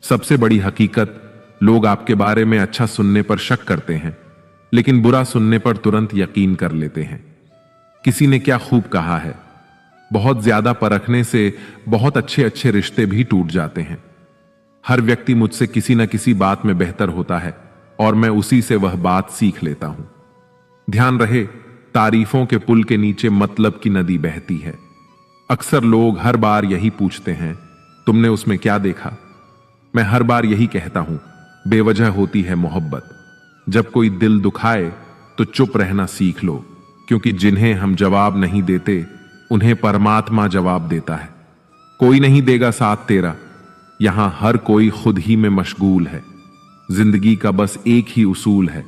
सबसे बड़ी हकीकत, लोग आपके बारे में अच्छा सुनने पर शक करते हैं, लेकिन बुरा सुनने पर तुरंत यकीन कर लेते हैं। किसी ने क्या खूब कहा है, बहुत ज्यादा परखने से बहुत अच्छे अच्छे रिश्ते भी टूट जाते हैं। हर व्यक्ति मुझसे किसी न किसी बात में बेहतर होता है और मैं उसी से वह बात सीख लेता हूं। ध्यान रहे, तारीफों के पुल के नीचे मतलब की नदी बहती है। अक्सर लोग हर बार यही पूछते हैं, तुमने उसमें क्या देखा? मैं हर बार यही कहता हूं, बेवजह होती है मोहब्बत। जब कोई दिल दुखाए तो चुप रहना सीख लो, क्योंकि जिन्हें हम जवाब नहीं देते उन्हें परमात्मा जवाब देता है। कोई नहीं देगा साथ तेरा, यहां हर कोई खुद ही में मशगूल है। जिंदगी का बस एक ही उसूल है,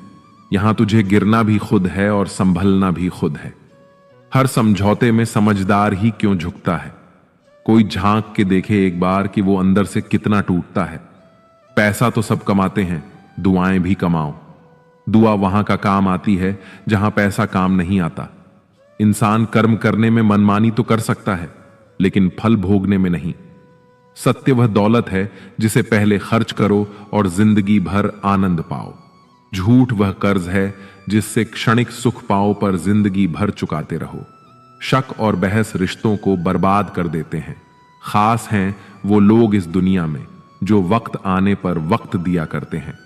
यहां तुझे गिरना भी खुद है और संभलना भी खुद है। हर समझौते में समझदार ही क्यों झुकता है। कोई झांक के देखे एक बार कि वो अंदर से कितना टूटता है। पैसा तो सब कमाते हैं, दुआएं भी कमाओ। दुआ वहां का काम आती है जहां पैसा काम नहीं आता। इंसान कर्म करने में मनमानी तो कर सकता है, लेकिन फल भोगने में नहीं। सत्य वह दौलत है जिसे पहले खर्च करो और जिंदगी भर आनंद पाओ। झूठ वह कर्ज है जिससे क्षणिक सुख पाओ पर जिंदगी भर चुकाते रहो। शक और बहस रिश्तों को बर्बाद कर देते हैं। खास हैं वो लोग इस दुनिया में जो वक्त आने पर वक्त दिया करते हैं।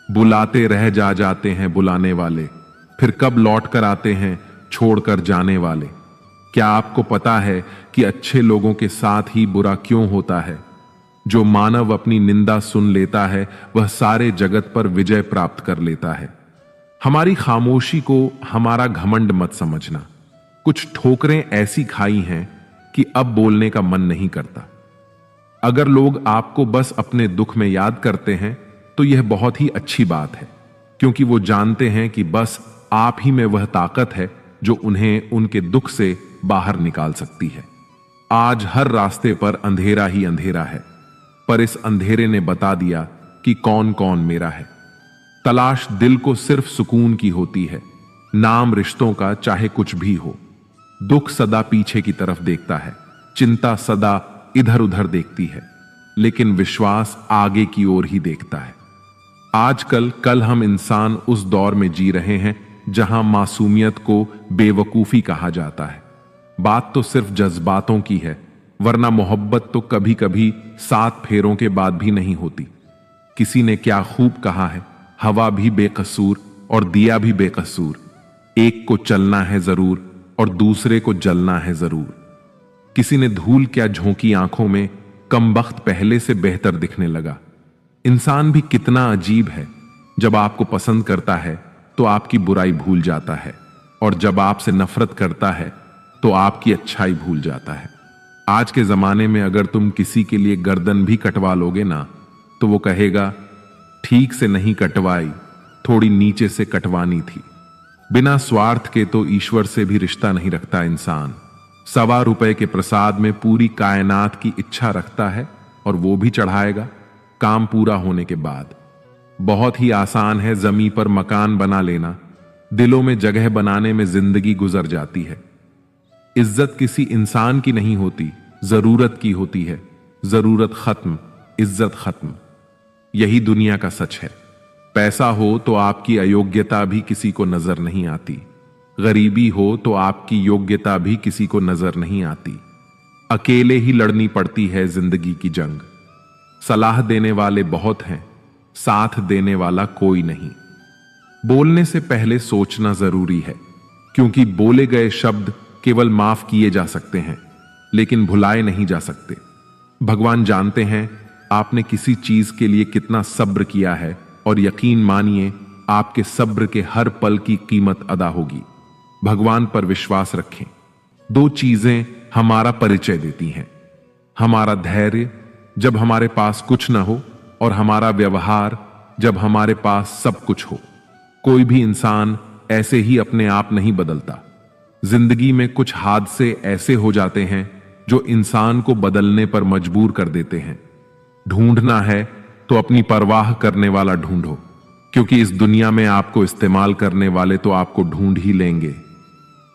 बुलाते रह जाते हैं बुलाने वाले, फिर कब लौट कर आते हैं छोड़कर जाने वाले। क्या आपको पता है कि अच्छे लोगों के साथ ही बुरा क्यों होता है? जो मानव अपनी निंदा सुन लेता है वह सारे जगत पर विजय प्राप्त कर लेता है। हमारी खामोशी को हमारा घमंड मत समझना। कुछ ठोकरें ऐसी खाई हैं कि अब बोलने का मन नहीं करता। अगर लोग आपको बस अपने दुख में याद करते हैं तो यह बहुत ही अच्छी बात है, क्योंकि वो जानते हैं कि बस आप ही में वह ताकत है जो उन्हें उनके दुख से बाहर निकाल सकती है। आज हर रास्ते पर अंधेरा ही अंधेरा है, पर इस अंधेरे ने बता दिया कि कौन कौन मेरा है। तलाश दिल को सिर्फ सुकून की होती है, नाम रिश्तों का चाहे कुछ भी हो। दुख सदा पीछे की तरफ देखता है, चिंता सदा इधर उधर देखती है, लेकिन विश्वास आगे की ओर ही देखता है। आजकल कल हम इंसान उस दौर में जी रहे हैं जहां मासूमियत को बेवकूफी कहा जाता है। बात तो सिर्फ जज्बातों की है, वरना मोहब्बत तो कभी कभी 7 फेरों के बाद भी नहीं होती। किसी ने क्या खूब कहा है, हवा भी बेकसूर और दिया भी बेकसूर, एक को चलना है जरूर और दूसरे को जलना है जरूर। किसी ने धूल क्या झोंकी आंखों में, कमबख्त पहले से बेहतर दिखने लगा। इंसान भी कितना अजीब है, जब आपको पसंद करता है तो आपकी बुराई भूल जाता है, और जब आपसे नफरत करता है तो आपकी अच्छाई भूल जाता है। आज के जमाने में अगर तुम किसी के लिए गर्दन भी कटवा लोगे ना, तो वो कहेगा ठीक से नहीं कटवाई, थोड़ी नीचे से कटवानी थी। बिना स्वार्थ के तो ईश्वर से भी रिश्ता नहीं रखता इंसान। ₹1.25 के प्रसाद में पूरी कायनात की इच्छा रखता है, और वो भी चढ़ाएगा काम पूरा होने के बाद। बहुत ही आसान है जमीन पर मकान बना लेना, दिलों में जगह बनाने में जिंदगी गुजर जाती है। इज्जत किसी इंसान की नहीं होती, जरूरत की होती है। जरूरत खत्म, इज्जत खत्म। यही दुनिया का सच है। पैसा हो तो आपकी अयोग्यता भी किसी को नजर नहीं आती, गरीबी हो तो आपकी योग्यता भी किसी को नजर नहीं आती। अकेले ही लड़नी पड़ती है जिंदगी की जंग। सलाह देने वाले बहुत हैं, साथ देने वाला कोई नहीं। बोलने से पहले सोचना जरूरी है, क्योंकि बोले गए शब्द केवल माफ किए जा सकते हैं, लेकिन भुलाए नहीं जा सकते। भगवान जानते हैं आपने किसी चीज के लिए कितना सब्र किया है, और यकीन मानिए आपके सब्र के हर पल की कीमत अदा होगी। भगवान पर विश्वास रखें। 2 चीजें हमारा परिचय देती हैं, हमारा धैर्य जब हमारे पास कुछ ना हो, और हमारा व्यवहार जब हमारे पास सब कुछ हो। कोई भी इंसान ऐसे ही अपने आप नहीं बदलता। जिंदगी में कुछ हादसे ऐसे हो जाते हैं जो इंसान को बदलने पर मजबूर कर देते हैं। ढूंढना है तो अपनी परवाह करने वाला ढूंढो, क्योंकि इस दुनिया में आपको इस्तेमाल करने वाले तो आपको ढूंढ ही लेंगे।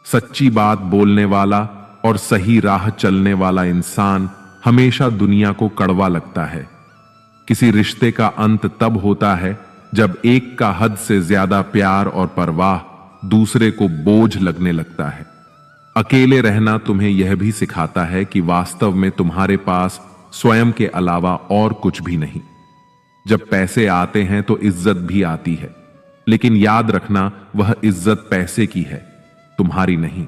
सच्ची बात बोलने वाला और सही राह चलने वाला इंसान हमेशा दुनिया को कड़वा लगता है। किसी रिश्ते का अंत तब होता है जब एक का हद से ज्यादा प्यार और परवाह दूसरे को बोझ लगने लगता है। अकेले रहना तुम्हें यह भी सिखाता है कि वास्तव में तुम्हारे पास स्वयं के अलावा और कुछ भी नहीं। जब पैसे आते हैं तो इज्जत भी आती है, लेकिन याद रखना वह इज्जत पैसे की है, तुम्हारी नहीं।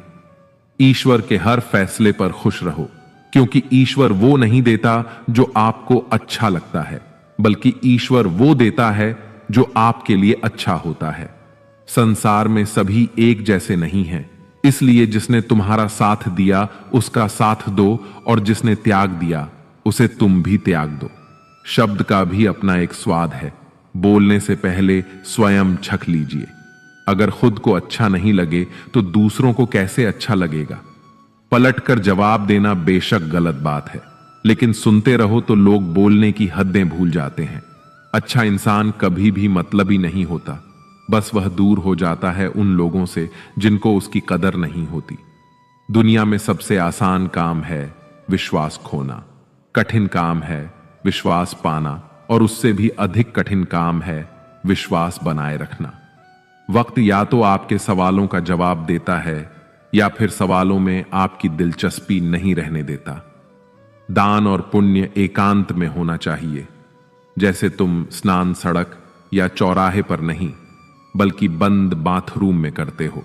ईश्वर के हर फैसले पर खुश रहो, क्योंकि ईश्वर वो नहीं देता जो आपको अच्छा लगता है, बल्कि ईश्वर वो देता है जो आपके लिए अच्छा होता है। संसार में सभी एक जैसे नहीं हैं, इसलिए जिसने तुम्हारा साथ दिया उसका साथ दो, और जिसने त्याग दिया उसे तुम भी त्याग दो। शब्द का भी अपना एक स्वाद है। बोलने से पहले स्वयं छक लीजिए। अगर खुद को अच्छा नहीं लगे तो दूसरों को कैसे अच्छा लगेगा। पलटकर जवाब देना बेशक गलत बात है, लेकिन सुनते रहो तो लोग बोलने की हदें भूल जाते हैं। अच्छा इंसान कभी भी मतलबी नहीं होता, बस वह दूर हो जाता है उन लोगों से जिनको उसकी कदर नहीं होती। दुनिया में सबसे आसान काम है विश्वास खोना, कठिन काम है विश्वास पाना, और उससे भी अधिक कठिन काम है विश्वास बनाए रखना। वक्त या तो आपके सवालों का जवाब देता है, या फिर सवालों में आपकी दिलचस्पी नहीं रहने देता। दान और पुण्य एकांत में होना चाहिए। जैसे तुम स्नान सड़क या चौराहे पर नहीं, बल्कि बंद बाथरूम में करते हो,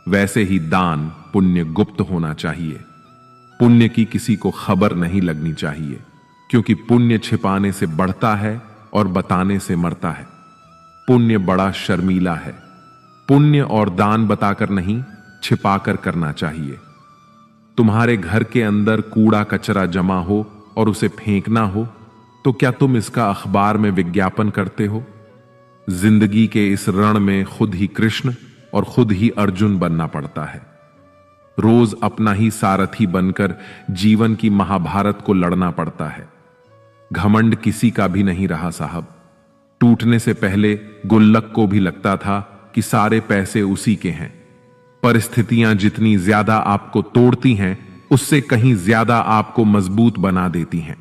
वैसे ही दान पुण्य गुप्त होना चाहिए। पुण्य की किसी को खबर नहीं लगनी चाहिए, क्योंकि पुण्य छिपाने से बढ़ता है और बताने से मरता है। पुण्य बड़ा शर्मीला है। पुण्य और दान बताकर नहीं, छिपाकर करना चाहिए। तुम्हारे घर के अंदर कूड़ा कचरा जमा हो और उसे फेंकना हो, तो क्या तुम इसका अखबार में विज्ञापन करते हो? जिंदगी के इस रण में खुद ही कृष्ण और खुद ही अर्जुन बनना पड़ता है। रोज अपना ही सारथी बनकर जीवन की महाभारत को लड़ना पड़ता है। घमंड किसी का भी नहीं रहा साहब। टूटने से पहले गुल्लक को भी लगता था कि सारे पैसे उसी के हैं। परिस्थितियां जितनी ज्यादा आपको तोड़ती हैं, उससे कहीं ज्यादा आपको मजबूत बना देती हैं।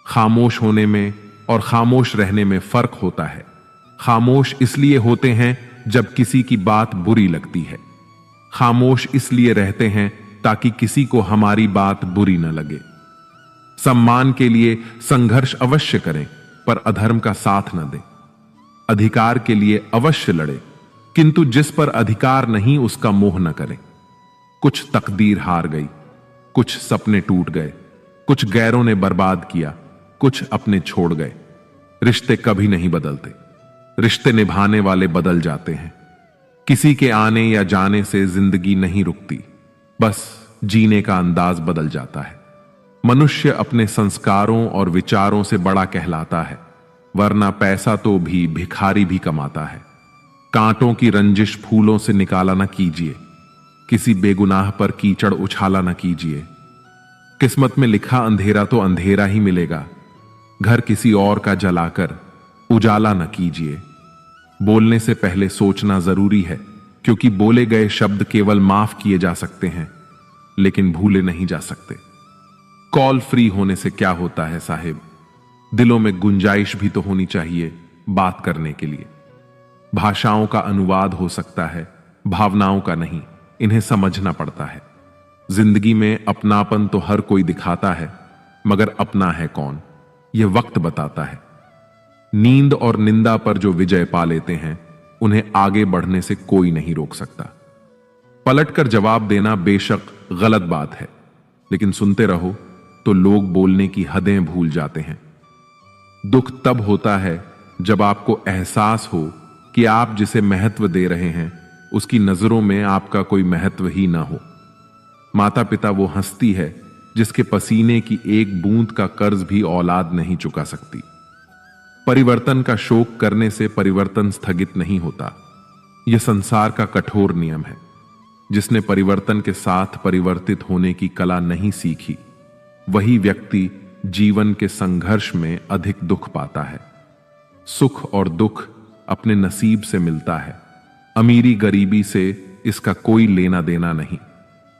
खामोश होने में और खामोश रहने में फर्क होता है। खामोश इसलिए होते हैं जब किसी की बात बुरी लगती है। खामोश इसलिए रहते हैं ताकि किसी को हमारी बात बुरी न लगे। सम्मान के लिए संघर्ष अवश्य करें, पर अधर्म का साथ न दें। अधिकार के लिए अवश्य लड़ें, किंतु जिस पर अधिकार नहीं उसका मोह न करें। कुछ तकदीर हार गई, कुछ सपने टूट गए, कुछ गैरों ने बर्बाद किया, कुछ अपने छोड़ गए। रिश्ते कभी नहीं बदलते, रिश्ते निभाने वाले बदल जाते हैं। किसी के आने या जाने से जिंदगी नहीं रुकती, बस जीने का अंदाज बदल जाता है। मनुष्य अपने संस्कारों और विचारों से बड़ा कहलाता है, वरना पैसा तो भी भिखारी भी कमाता है। कांटों की रंजिश फूलों से निकाला न कीजिए, किसी बेगुनाह पर कीचड़ उछाला न कीजिए। किस्मत में लिखा अंधेरा तो अंधेरा ही मिलेगा। घर किसी और का जलाकर उजाला न कीजिए। बोलने से पहले सोचना जरूरी है, क्योंकि बोले गए शब्द केवल माफ किए जा सकते हैं, लेकिन भूले नहीं जा सकते। कॉल फ्री होने से क्या होता है साहिब? दिलों में गुंजाइश भी तो होनी चाहिए बात करने के लिए। भाषाओं का अनुवाद हो सकता है, भावनाओं का नहीं। इन्हें समझना पड़ता है। जिंदगी में अपनापन तो हर कोई दिखाता है, मगर अपना है कौन, यह वक्त बताता है। नींद और निंदा पर जो विजय पा लेते हैं, उन्हें आगे बढ़ने से कोई नहीं रोक सकता। पलटकर जवाब देना बेशक गलत बात है, लेकिन सुनते रहो तो लोग बोलने की हदें भूल जाते हैं। दुख तब होता है जब आपको एहसास हो कि आप जिसे महत्व दे रहे हैं, उसकी नजरों में आपका कोई महत्व ही ना हो। माता पिता वो हस्ती है जिसके पसीने की एक बूंद का कर्ज भी औलाद नहीं चुका सकती। परिवर्तन का शोक करने से परिवर्तन स्थगित नहीं होता। यह संसार का कठोर नियम है। जिसने परिवर्तन के साथ परिवर्तित होने की कला नहीं सीखी, वही व्यक्ति जीवन के संघर्ष में अधिक दुख पाता है। सुख और दुख अपने नसीब से मिलता है। अमीरी गरीबी से इसका कोई लेना देना नहीं।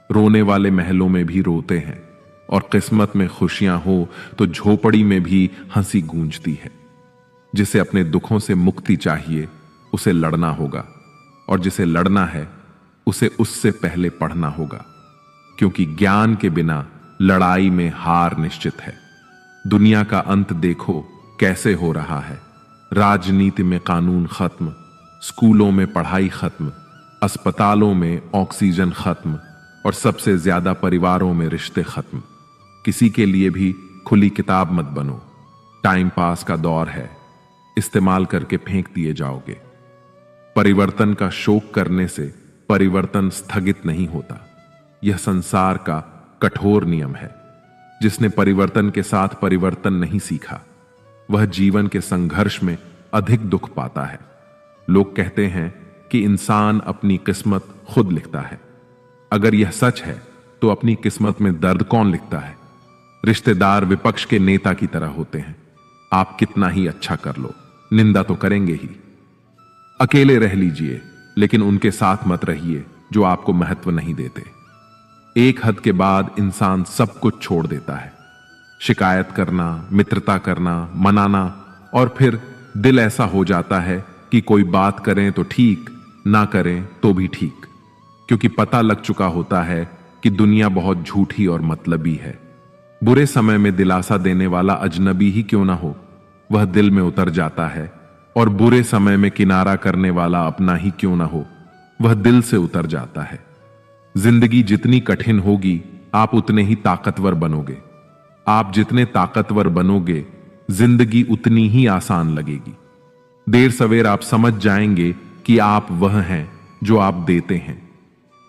रोने वाले महलों में भी रोते हैं, और किस्मत में खुशियां हो तो झोपड़ी में भी हंसी गूंजती है। जिसे अपने दुखों से मुक्ति चाहिए, उसे लड़ना होगा, और जिसे लड़ना है उसे उससे पहले पढ़ना होगा, क्योंकि ज्ञान के बिना लड़ाई में हार निश्चित है। दुनिया का अंत देखो कैसे हो रहा है। राजनीति में कानून खत्म, स्कूलों में पढ़ाई खत्म, अस्पतालों में ऑक्सीजन खत्म, और सबसे ज्यादा परिवारों में रिश्ते खत्म। किसी के लिए भी खुली किताब मत बनो। टाइम पास का दौर है, इस्तेमाल करके फेंक दिए जाओगे। परिवर्तन का शोक करने से परिवर्तन स्थगित नहीं होता। यह संसार का कठोर नियम है। जिसने परिवर्तन के साथ परिवर्तन नहीं सीखा, वह जीवन के संघर्ष में अधिक दुख पाता है। लोग कहते हैं कि इंसान अपनी किस्मत खुद लिखता है। अगर यह सच है तो अपनी किस्मत में दर्द कौन लिखता है? रिश्तेदार विपक्ष के नेता की तरह होते हैं। आप कितना ही अच्छा कर लो, निंदा तो करेंगे ही। अकेले रह लीजिए, लेकिन उनके साथ मत रहिए जो आपको महत्व नहीं देते। एक हद के बाद इंसान सब कुछ छोड़ देता है। शिकायत करना, मित्रता करना, मनाना, और फिर दिल ऐसा हो जाता है कि कोई बात करें तो ठीक, ना करें तो भी ठीक, क्योंकि पता लग चुका होता है कि दुनिया बहुत झूठी और मतलबी है। बुरे समय में दिलासा देने वाला अजनबी ही क्यों ना हो, वह दिल में उतर जाता है, और बुरे समय में किनारा करने वाला अपना ही क्यों ना हो, वह दिल से उतर जाता है। जिंदगी जितनी कठिन होगी आप उतने ही ताकतवर बनोगे। आप जितने ताकतवर बनोगे जिंदगी उतनी ही आसान लगेगी। देर सवेर आप समझ जाएंगे कि आप वह हैं जो आप देते हैं,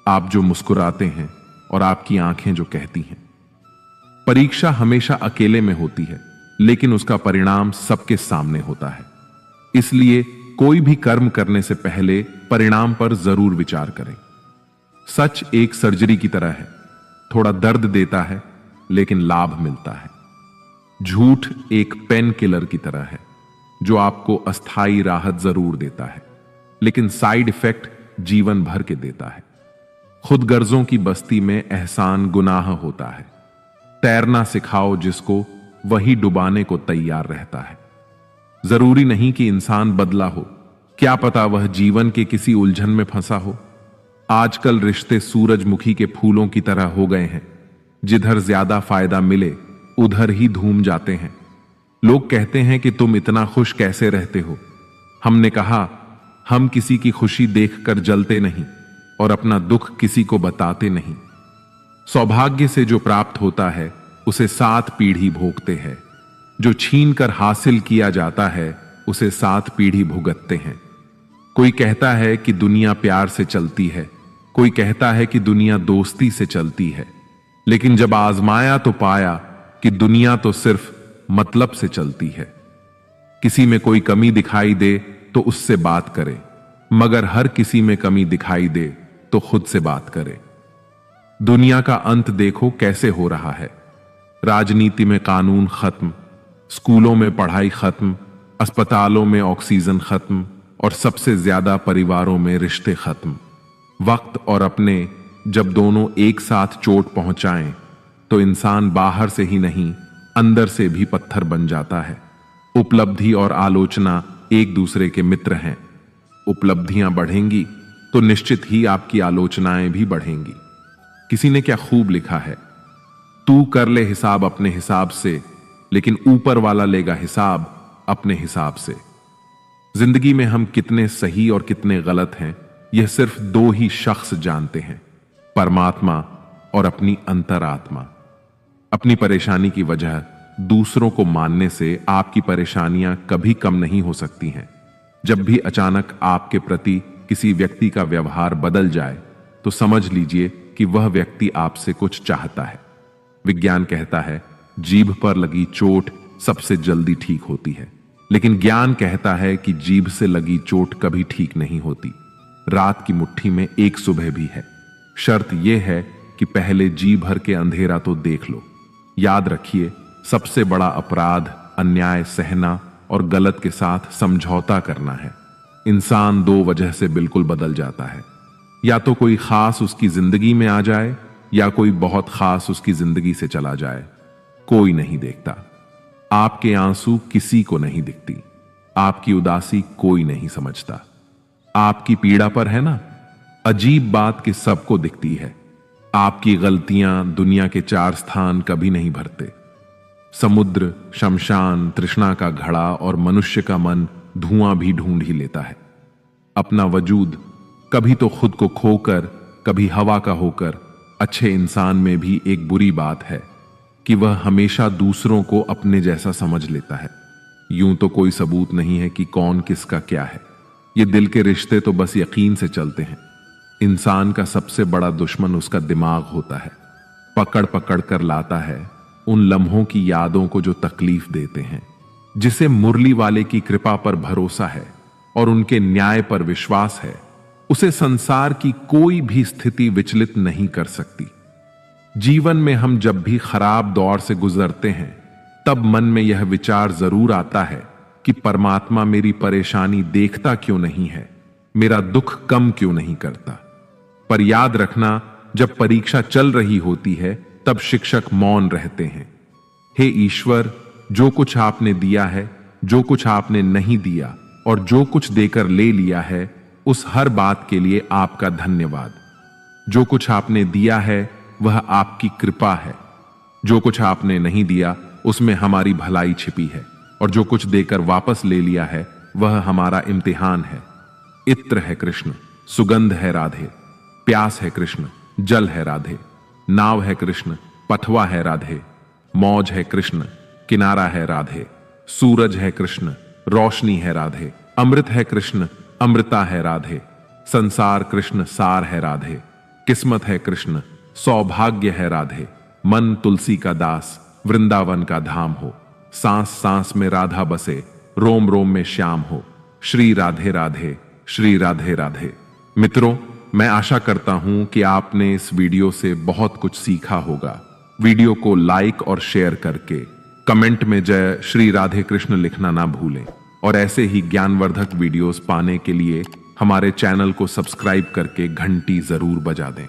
आप जो मुस्कुराते हैं और आपकी आंखें जो कहती हैं। परीक्षा हमेशा अकेले में होती है, लेकिन उसका परिणाम सबके सामने होता है। इसलिए कोई भी कर्म करने से पहले परिणाम पर जरूर विचार करें। सच एक सर्जरी की तरह है, थोड़ा दर्द देता है लेकिन लाभ मिलता है। झूठ एक पेन किलर की तरह है, जो आपको अस्थायी राहत जरूर देता है, लेकिन साइड इफेक्ट जीवन भर के देता है। खुद गर्जों की बस्ती में एहसान गुनाह होता है। तैरना सिखाओ जिसको, वही डुबाने को तैयार रहता है। जरूरी नहीं कि इंसान बदला हो, क्या पता वह जीवन के किसी उलझन में फंसा हो। आजकल रिश्ते सूरजमुखी के फूलों की तरह हो गए हैं, जिधर ज्यादा फायदा मिले उधर ही धूम जाते हैं। लोग कहते हैं कि तुम इतना खुश कैसे रहते हो। हमने कहा, हम किसी की खुशी देखकर जलते नहीं और अपना दुख किसी को बताते नहीं। सौभाग्य से जो प्राप्त होता है उसे 7 पीढ़ी भोगते हैं, जो छीन कर हासिल किया जाता है उसे 7 पीढ़ी भुगतते हैं। कोई कहता है कि दुनिया प्यार से चलती है, कोई कहता है कि दुनिया दोस्ती से चलती है, लेकिन जब आजमाया तो पाया कि दुनिया तो सिर्फ मतलब से चलती है। किसी में कोई कमी दिखाई दे तो उससे बात करे, मगर हर किसी में कमी दिखाई दे तो खुद से बात करे। दुनिया का अंत देखो कैसे हो रहा है। राजनीति में कानून खत्म, स्कूलों में पढ़ाई खत्म, अस्पतालों में ऑक्सीजन खत्म और सबसे ज्यादा परिवारों में रिश्ते खत्म। वक्त और अपने जब दोनों एक साथ चोट पहुंचाएं तो इंसान बाहर से ही नहीं अंदर से भी पत्थर बन जाता है। उपलब्धि और आलोचना एक दूसरे के मित्र हैं। उपलब्धियां बढ़ेंगी तो निश्चित ही आपकी आलोचनाएं भी बढ़ेंगी। किसी ने क्या खूब लिखा है, तू कर ले हिसाब अपने हिसाब से, लेकिन ऊपर वाला लेगा हिसाब अपने हिसाब से। जिंदगी में हम कितने सही और कितने गलत हैं यह सिर्फ 2 ही शख्स जानते हैं, परमात्मा और अपनी अंतरात्मा। अपनी परेशानी की वजह दूसरों को मानने से आपकी परेशानियां कभी कम नहीं हो सकती हैं। जब भी अचानक आपके प्रति किसी व्यक्ति का व्यवहार बदल जाए तो समझ लीजिए कि वह व्यक्ति आपसे कुछ चाहता है। विज्ञान कहता है जीभ पर लगी चोट सबसे जल्दी ठीक होती है, लेकिन ज्ञान कहता है कि जीभ से लगी चोट कभी ठीक नहीं होती। रात की मुट्ठी में एक सुबह भी है। शर्त यह है कि पहले जी भर के अंधेरा तो देख लो। याद रखिए, सबसे बड़ा अपराध अन्याय सहना और गलत के साथ समझौता करना है। इंसान 2 वजह से बिल्कुल बदल जाता है, या तो कोई खास उसकी जिंदगी में आ जाए या कोई बहुत खास उसकी जिंदगी से चला जाए। कोई नहीं देखता। आपके आंसू किसी को नहीं दिखती, आपकी उदासी कोई नहीं समझता। आपकी पीड़ा पर है ना, अजीब बात कि सबको दिखती है। आपकी गलतियां दुनिया के 4 स्थान कभी नहीं भरते। समुद्र, शमशान, तृष्णा का घड़ा और मनुष्य का मन धुआं भी ढूंढ ही लेता है। अपना वजूद कभी तो खुद को खोकर, कभी हवा का होकर। अच्छे इंसान में भी एक बुरी बात है कि वह हमेशा दूसरों को अपने जैसा समझ लेता है। यूं तो कोई सबूत नहीं है कि कौन किसका क्या है। ये दिल के रिश्ते तो बस यकीन से चलते हैं। इंसान का सबसे बड़ा दुश्मन उसका दिमाग होता है। पकड़ पकड़ कर लाता है उन लम्हों की यादों को जो तकलीफ देते हैं। जिसे मुरली वाले की कृपा पर भरोसा है और उनके न्याय पर विश्वास है, उसे संसार की कोई भी स्थिति विचलित नहीं कर सकती। जीवन में हम जब भी खराब दौर से गुजरते हैं, तब मन में यह विचार जरूर आता है कि परमात्मा मेरी परेशानी देखता क्यों नहीं है, मेरा दुख कम क्यों नहीं करता। पर याद रखना, जब परीक्षा चल रही होती है तब शिक्षक मौन रहते हैं। हे ईश्वर, जो कुछ आपने दिया है, जो कुछ आपने नहीं दिया और जो कुछ देकर ले लिया है, उस हर बात के लिए आपका धन्यवाद। जो कुछ आपने दिया है वह आपकी कृपा है। जो कुछ आपने नहीं दिया उसमें हमारी भलाई छिपी है, और जो कुछ देकर वापस ले लिया है वह हमारा इम्तिहान है। इत्र है कृष्ण, सुगंध है राधे, प्यास है कृष्ण, जल है राधे, नाव है कृष्ण, पथवा है राधे, मौज है कृष्ण, किनारा है राधे, सूरज है कृष्ण, रोशनी है राधे, अमृत है कृष्ण, अमृता है राधे, संसार कृष्ण सार है राधे, किस्मत है कृष्ण, सौभाग्य है राधे, मन तुलसी का दास, वृंदावन का धाम हो, सांस सांस में राधा बसे, रोम रोम में श्याम हो, श्री राधे राधे, श्री राधे राधे। मित्रों, मैं आशा करता हूं कि आपने इस वीडियो से बहुत कुछ सीखा होगा। वीडियो को लाइक और शेयर करके कमेंट में जय श्री राधे कृष्ण लिखना ना भूलें और ऐसे ही ज्ञानवर्धक वीडियोस पाने के लिए हमारे चैनल को सब्सक्राइब करके घंटी जरूर बजा दें।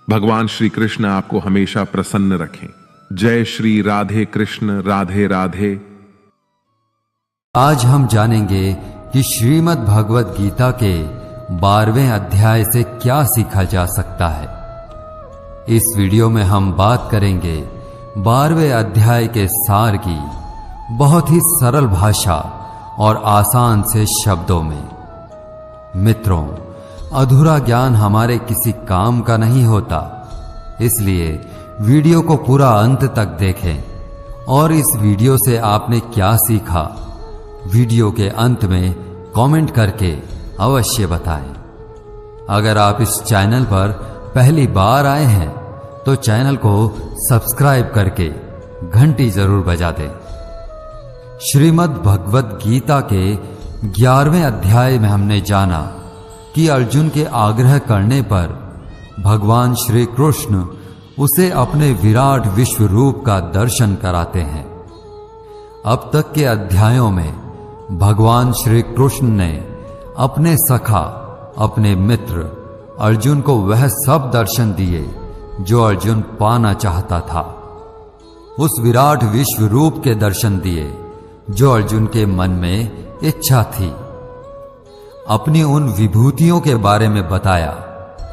भगवान श्री कृष्ण आपको हमेशा प्रसन्न रखें। जय श्री राधे कृष्ण, राधे राधे। आज हम जानेंगे कि श्रीमद् भगवद गीता के 12वें अध्याय से क्या सीखा जा सकता है। इस वीडियो में हम बात करेंगे 12वें अध्याय के सार की बहुत ही सरल भाषा और आसान से शब्दों में। मित्रों, अधूरा ज्ञान हमारे किसी काम का नहीं होता, इसलिए वीडियो को पूरा अंत तक देखें और इस वीडियो से आपने क्या सीखा वीडियो के अंत में कमेंट करके अवश्य बताएं। अगर आप इस चैनल पर पहली बार आए हैं तो चैनल को सब्सक्राइब करके घंटी जरूर बजा दें। श्रीमद् भगवद गीता के 11वें अध्याय में हमने जाना कि अर्जुन के आग्रह करने पर भगवान श्री कृष्ण उसे अपने विराट विश्व रूप का दर्शन कराते हैं। अब तक के अध्यायों में भगवान श्री कृष्ण ने अपने सखा, अपने मित्र अर्जुन को वह सब दर्शन दिए जो अर्जुन पाना चाहता था। उस विराट विश्व रूप के दर्शन दिए जो अर्जुन के मन में इच्छा थी। अपनी उन विभूतियों के बारे में बताया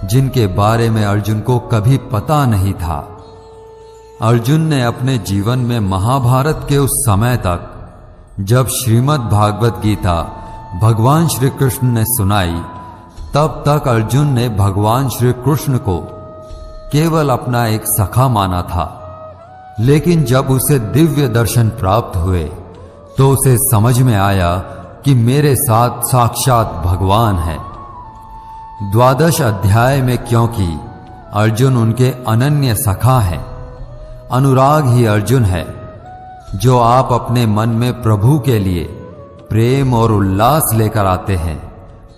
जिनके बारे में अर्जुन को कभी पता नहीं था। अर्जुन ने अपने जीवन में महाभारत के उस समय तक जब श्रीमद् भागवत गीता भगवान श्री कृष्ण ने सुनाई, तब तक अर्जुन ने भगवान श्री कृष्ण को केवल अपना एक सखा माना था। लेकिन जब उसे दिव्य दर्शन प्राप्त हुए तो उसे समझ में आया कि मेरे साथ साक्षात भगवान है। 12 अध्याय में क्योंकि अर्जुन उनके अनन्य सखा हैं, अनुराग ही अर्जुन है। जो आप अपने मन में प्रभु के लिए प्रेम और उल्लास लेकर आते हैं,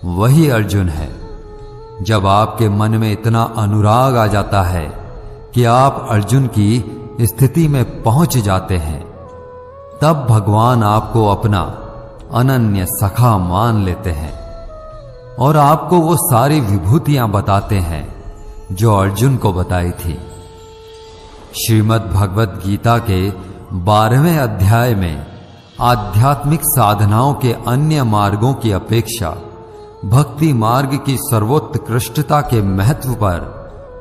वही अर्जुन है। जब आपके मन में इतना अनुराग आ जाता है कि आप अर्जुन की स्थिति में पहुंच जाते हैं, तब भगवान आपको अपना अनन्य सखा मान लेते हैं और आपको वो सारी विभूतियां बताते हैं जो अर्जुन को बताई थी। श्रीमद् भगवद गीता के 12वें अध्याय में आध्यात्मिक साधनाओं के अन्य मार्गों की अपेक्षा भक्ति मार्ग की सर्वोत्कृष्टता के महत्व पर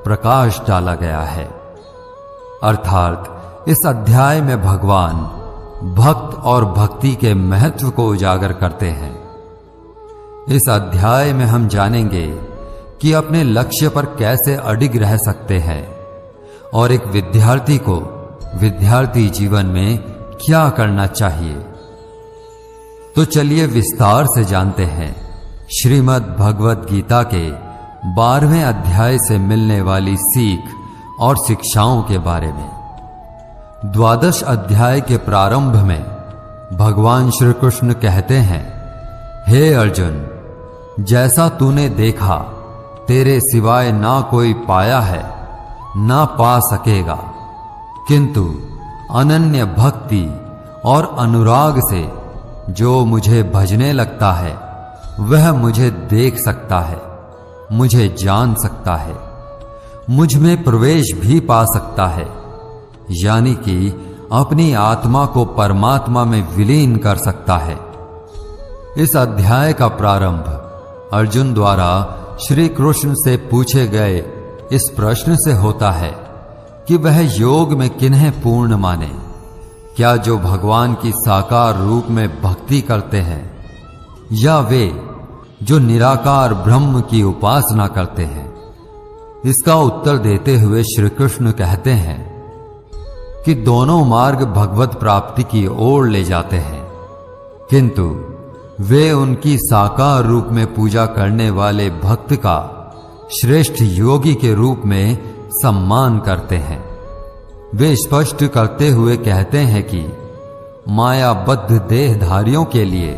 प्रकाश डाला गया है। अर्थात इस अध्याय में भगवान भक्त और भक्ति के महत्व को उजागर करते हैं। इस अध्याय में हम जानेंगे कि अपने लक्ष्य पर कैसे अडिग रह सकते हैं और एक विद्यार्थी को विद्यार्थी जीवन में क्या करना चाहिए। तो चलिए विस्तार से जानते हैं श्रीमद् भगवद गीता के 12वें अध्याय से मिलने वाली सीख और शिक्षाओं के बारे में। 12 अध्याय के प्रारंभ में भगवान श्री कृष्ण कहते हैं, हे अर्जुन, जैसा तूने देखा तेरे सिवाय ना कोई पाया है ना पा सकेगा, किंतु अनन्य भक्ति और अनुराग से जो मुझे भजने लगता है वह मुझे देख सकता है, मुझे जान सकता है, मुझ में प्रवेश भी पा सकता है, यानी कि अपनी आत्मा को परमात्मा में विलीन कर सकता है। इस अध्याय का प्रारंभ अर्जुन द्वारा श्री कृष्ण से पूछे गए इस प्रश्न से होता है कि वह योग में किन्हें पूर्ण माने। क्या जो भगवान की साकार रूप में भक्ति करते हैं या वे जो निराकार ब्रह्म की उपासना करते हैं। इसका उत्तर देते हुए श्री कृष्ण कहते हैं कि दोनों मार्ग भगवत प्राप्ति की ओर ले जाते हैं, किंतु वे उनकी साकार रूप में पूजा करने वाले भक्त का श्रेष्ठ योगी के रूप में सम्मान करते हैं। वे स्पष्ट करते हुए कहते हैं कि मायाबद्ध देहधारियों के लिए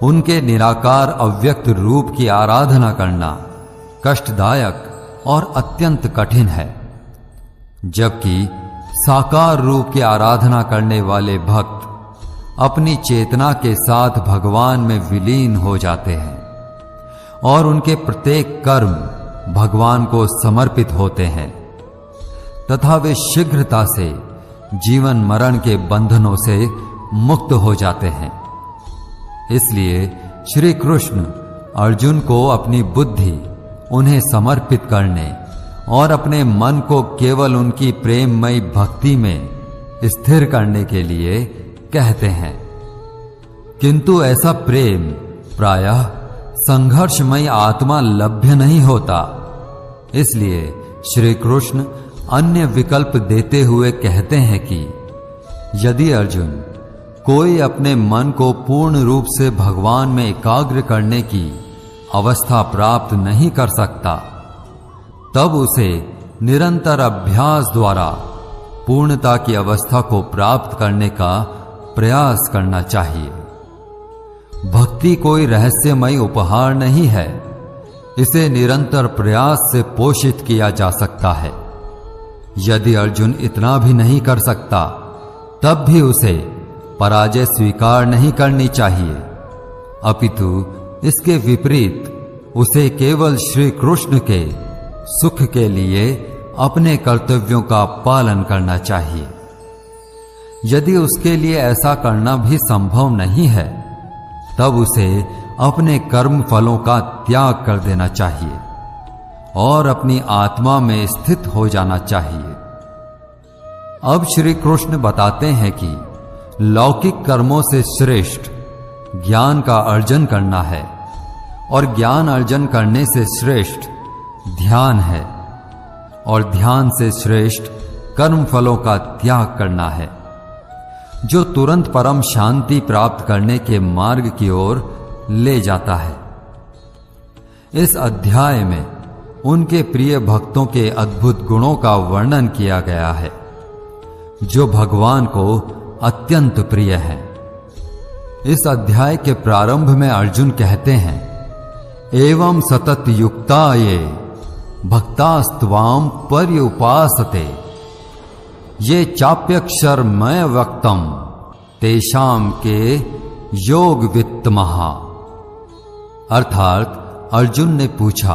उनके निराकार अव्यक्त रूप की आराधना करना कष्टदायक और अत्यंत कठिन है, जबकि साकार रूप की आराधना करने वाले भक्त अपनी चेतना के साथ भगवान में विलीन हो जाते हैं और उनके प्रत्येक कर्म भगवान को समर्पित होते हैं तथा वे शीघ्रता से जीवन मरण के बंधनों से मुक्त हो जाते हैं। इसलिए श्री कृष्ण अर्जुन को अपनी बुद्धि उन्हें समर्पित करने और अपने मन को केवल उनकी प्रेममयी भक्ति में स्थिर करने के लिए कहते हैं, किंतु ऐसा प्रेम प्रायः संघर्षमयी आत्मा लभ्य नहीं होता। इसलिए श्री कृष्ण अन्य विकल्प देते हुए कहते हैं कि यदि अर्जुन कोई अपने मन को पूर्ण रूप से भगवान में एकाग्र करने की अवस्था प्राप्त नहीं कर सकता, तब उसे निरंतर अभ्यास द्वारा पूर्णता की अवस्था को प्राप्त करने का प्रयास करना चाहिए। भक्ति कोई रहस्यमय उपहार नहीं है, इसे निरंतर प्रयास से पोषित किया जा सकता है। यदि अर्जुन इतना भी नहीं कर सकता, तब भी उसे पराजय स्वीकार नहीं करनी चाहिए, अपितु इसके विपरीत उसे केवल श्री कृष्ण के सुख के लिए अपने कर्तव्यों का पालन करना चाहिए। यदि उसके लिए ऐसा करना भी संभव नहीं है, तब उसे अपने कर्म फलों का त्याग कर देना चाहिए और अपनी आत्मा में स्थित हो जाना चाहिए। अब श्री कृष्ण बताते हैं कि लौकिक कर्मों से श्रेष्ठ ज्ञान का अर्जन करना है और ज्ञान अर्जन करने से श्रेष्ठ ध्यान है और ध्यान से श्रेष्ठ कर्म फलों का त्याग करना है, जो तुरंत परम शांति प्राप्त करने के मार्ग की ओर ले जाता है। इस अध्याय में उनके प्रिय भक्तों के अद्भुत गुणों का वर्णन किया गया है, जो भगवान को अत्यंत प्रिय है। इस अध्याय के प्रारंभ में अर्जुन कहते हैं, एवं सतत युक्ता ये भक्तास्त्वाम पर्युपासते ये चाप्यक्षरमय वक्तम तेषाम के योग वित्तमहा। अर्थात अर्जुन ने पूछा,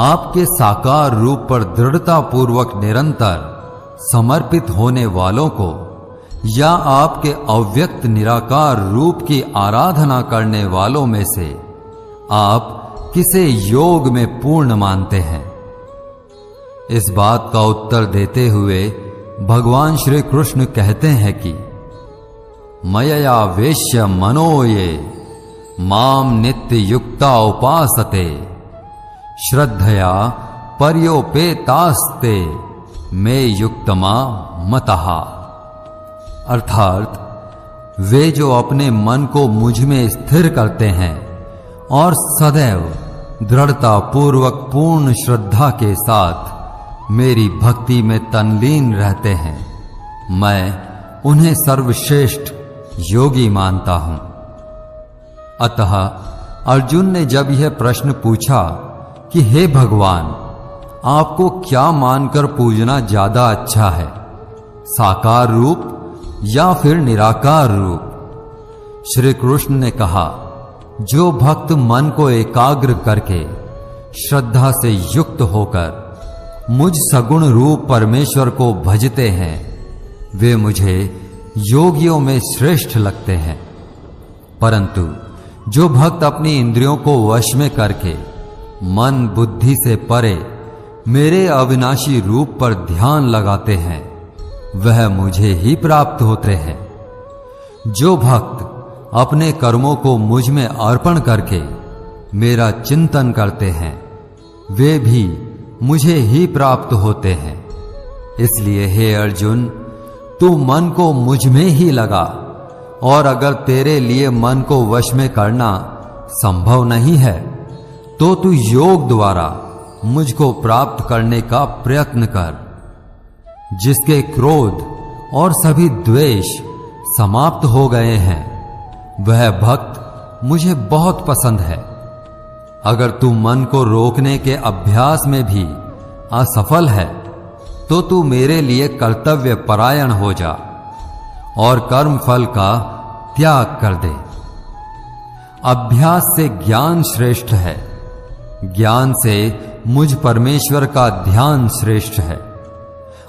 आपके साकार रूप पर दृढ़ता पूर्वक निरंतर समर्पित होने वालों को या आपके अव्यक्त निराकार रूप की आराधना करने वालों में से आप किसे योग में पूर्ण मानते हैं? इस बात का उत्तर देते हुए भगवान श्री कृष्ण कहते हैं कि मयया वेश्य मनो ये माम नित्य युक्ता उपासते श्रद्धया पर्योपेतास्ते मे युक्तमा मतहा। अर्थात वे जो अपने मन को मुझ में स्थिर करते हैं और सदैव दृढ़ता पूर्वक पूर्ण श्रद्धा के साथ मेरी भक्ति में तल्लीन रहते हैं, मैं उन्हें सर्वश्रेष्ठ योगी मानता हूं। अतः अर्जुन ने जब यह प्रश्न पूछा कि हे भगवान, आपको क्या मानकर पूजना ज्यादा अच्छा है, साकार रूप या फिर निराकार रूप? श्री कृष्ण ने कहा, जो भक्त मन को एकाग्र करके श्रद्धा से युक्त होकर मुझ सगुण रूप परमेश्वर को भजते हैं, वे मुझे योगियों में श्रेष्ठ लगते हैं। परंतु जो भक्त अपनी इंद्रियों को वश में करके मन बुद्धि से परे मेरे अविनाशी रूप पर ध्यान लगाते हैं, वह मुझे ही प्राप्त होते हैं। जो भक्त अपने कर्मों को मुझ में अर्पण करके मेरा चिंतन करते हैं, वे भी मुझे ही प्राप्त होते हैं। इसलिए हे अर्जुन, तू मन को मुझ में ही लगा, और अगर तेरे लिए मन को वश में करना संभव नहीं है तो तू योग द्वारा मुझको प्राप्त करने का प्रयत्न कर। जिसके क्रोध और सभी द्वेष समाप्त हो गए हैं, वह भक्त मुझे बहुत पसंद है। अगर तू मन को रोकने के अभ्यास में भी असफल है तो तू मेरे लिए कर्तव्य परायण हो जा और कर्म फल का त्याग कर दे। अभ्यास से ज्ञान श्रेष्ठ है, ज्ञान से मुझ परमेश्वर का ध्यान श्रेष्ठ है,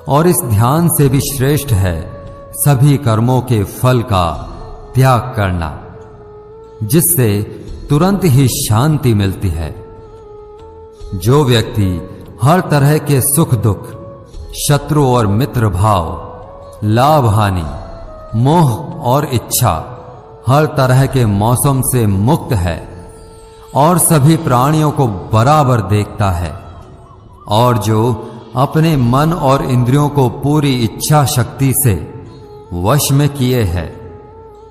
और इस ध्यान से भी श्रेष्ठ है सभी कर्मों के फल का त्याग करना, जिससे तुरंत ही शांति मिलती है। जो व्यक्ति हर तरह के सुख दुख, शत्रु और मित्र भाव, लाभ हानि, मोह और इच्छा, हर तरह के मौसम से मुक्त है और सभी प्राणियों को बराबर देखता है, और जो अपने मन और इंद्रियों को पूरी इच्छा शक्ति से वश में किए है,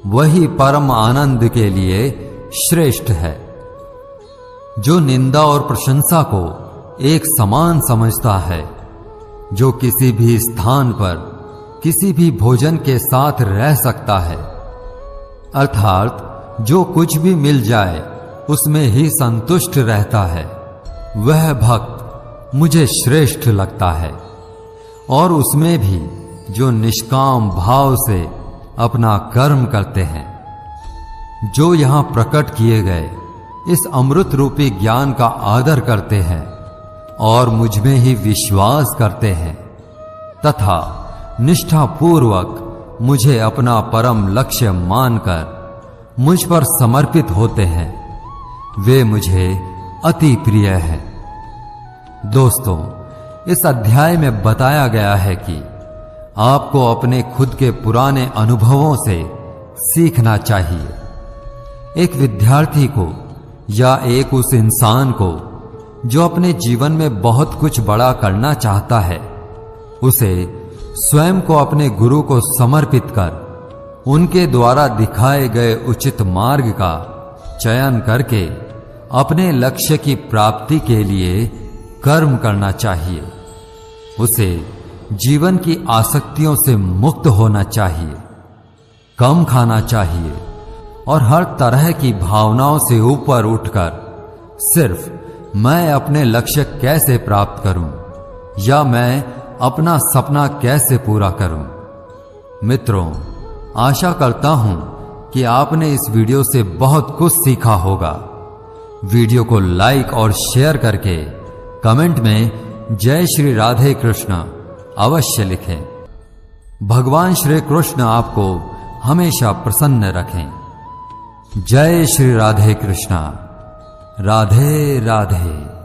वही परम आनंद के लिए श्रेष्ठ है। जो निंदा और प्रशंसा को एक समान समझता है, जो किसी भी स्थान पर किसी भी भोजन के साथ रह सकता है, अर्थात जो कुछ भी मिल जाए उसमें ही संतुष्ट रहता है, वह भक्त मुझे श्रेष्ठ लगता है। और उसमें भी जो निष्काम भाव से अपना कर्म करते हैं, जो यहां प्रकट किए गए इस अमृत रूपी ज्ञान का आदर करते हैं और मुझ में ही विश्वास करते हैं तथा निष्ठापूर्वक मुझे अपना परम लक्ष्य मानकर मुझ पर समर्पित होते हैं, वे मुझे अति प्रिय हैं। दोस्तों, इस अध्याय में बताया गया है कि आपको अपने खुद के पुराने अनुभवों से सीखना चाहिए। एक विद्यार्थी को या एक उस इंसान को जो अपने जीवन में बहुत कुछ बड़ा करना चाहता है, उसे स्वयं को अपने गुरु को समर्पित कर उनके द्वारा दिखाए गए उचित मार्ग का चयन करके अपने लक्ष्य की प्राप्ति के लिए कर्म करना चाहिए। उसे जीवन की आसक्तियों से मुक्त होना चाहिए, कम खाना चाहिए और हर तरह की भावनाओं से ऊपर उठकर सिर्फ मैं अपने लक्ष्य कैसे प्राप्त करूं या मैं अपना सपना कैसे पूरा करूं। मित्रों, आशा करता हूं कि आपने इस वीडियो से बहुत कुछ सीखा होगा। वीडियो को लाइक और शेयर करके कमेंट में जय श्री राधे कृष्ण अवश्य लिखें। भगवान श्री कृष्ण आपको हमेशा प्रसन्न रखें। जय श्री राधे कृष्ण। राधे राधे।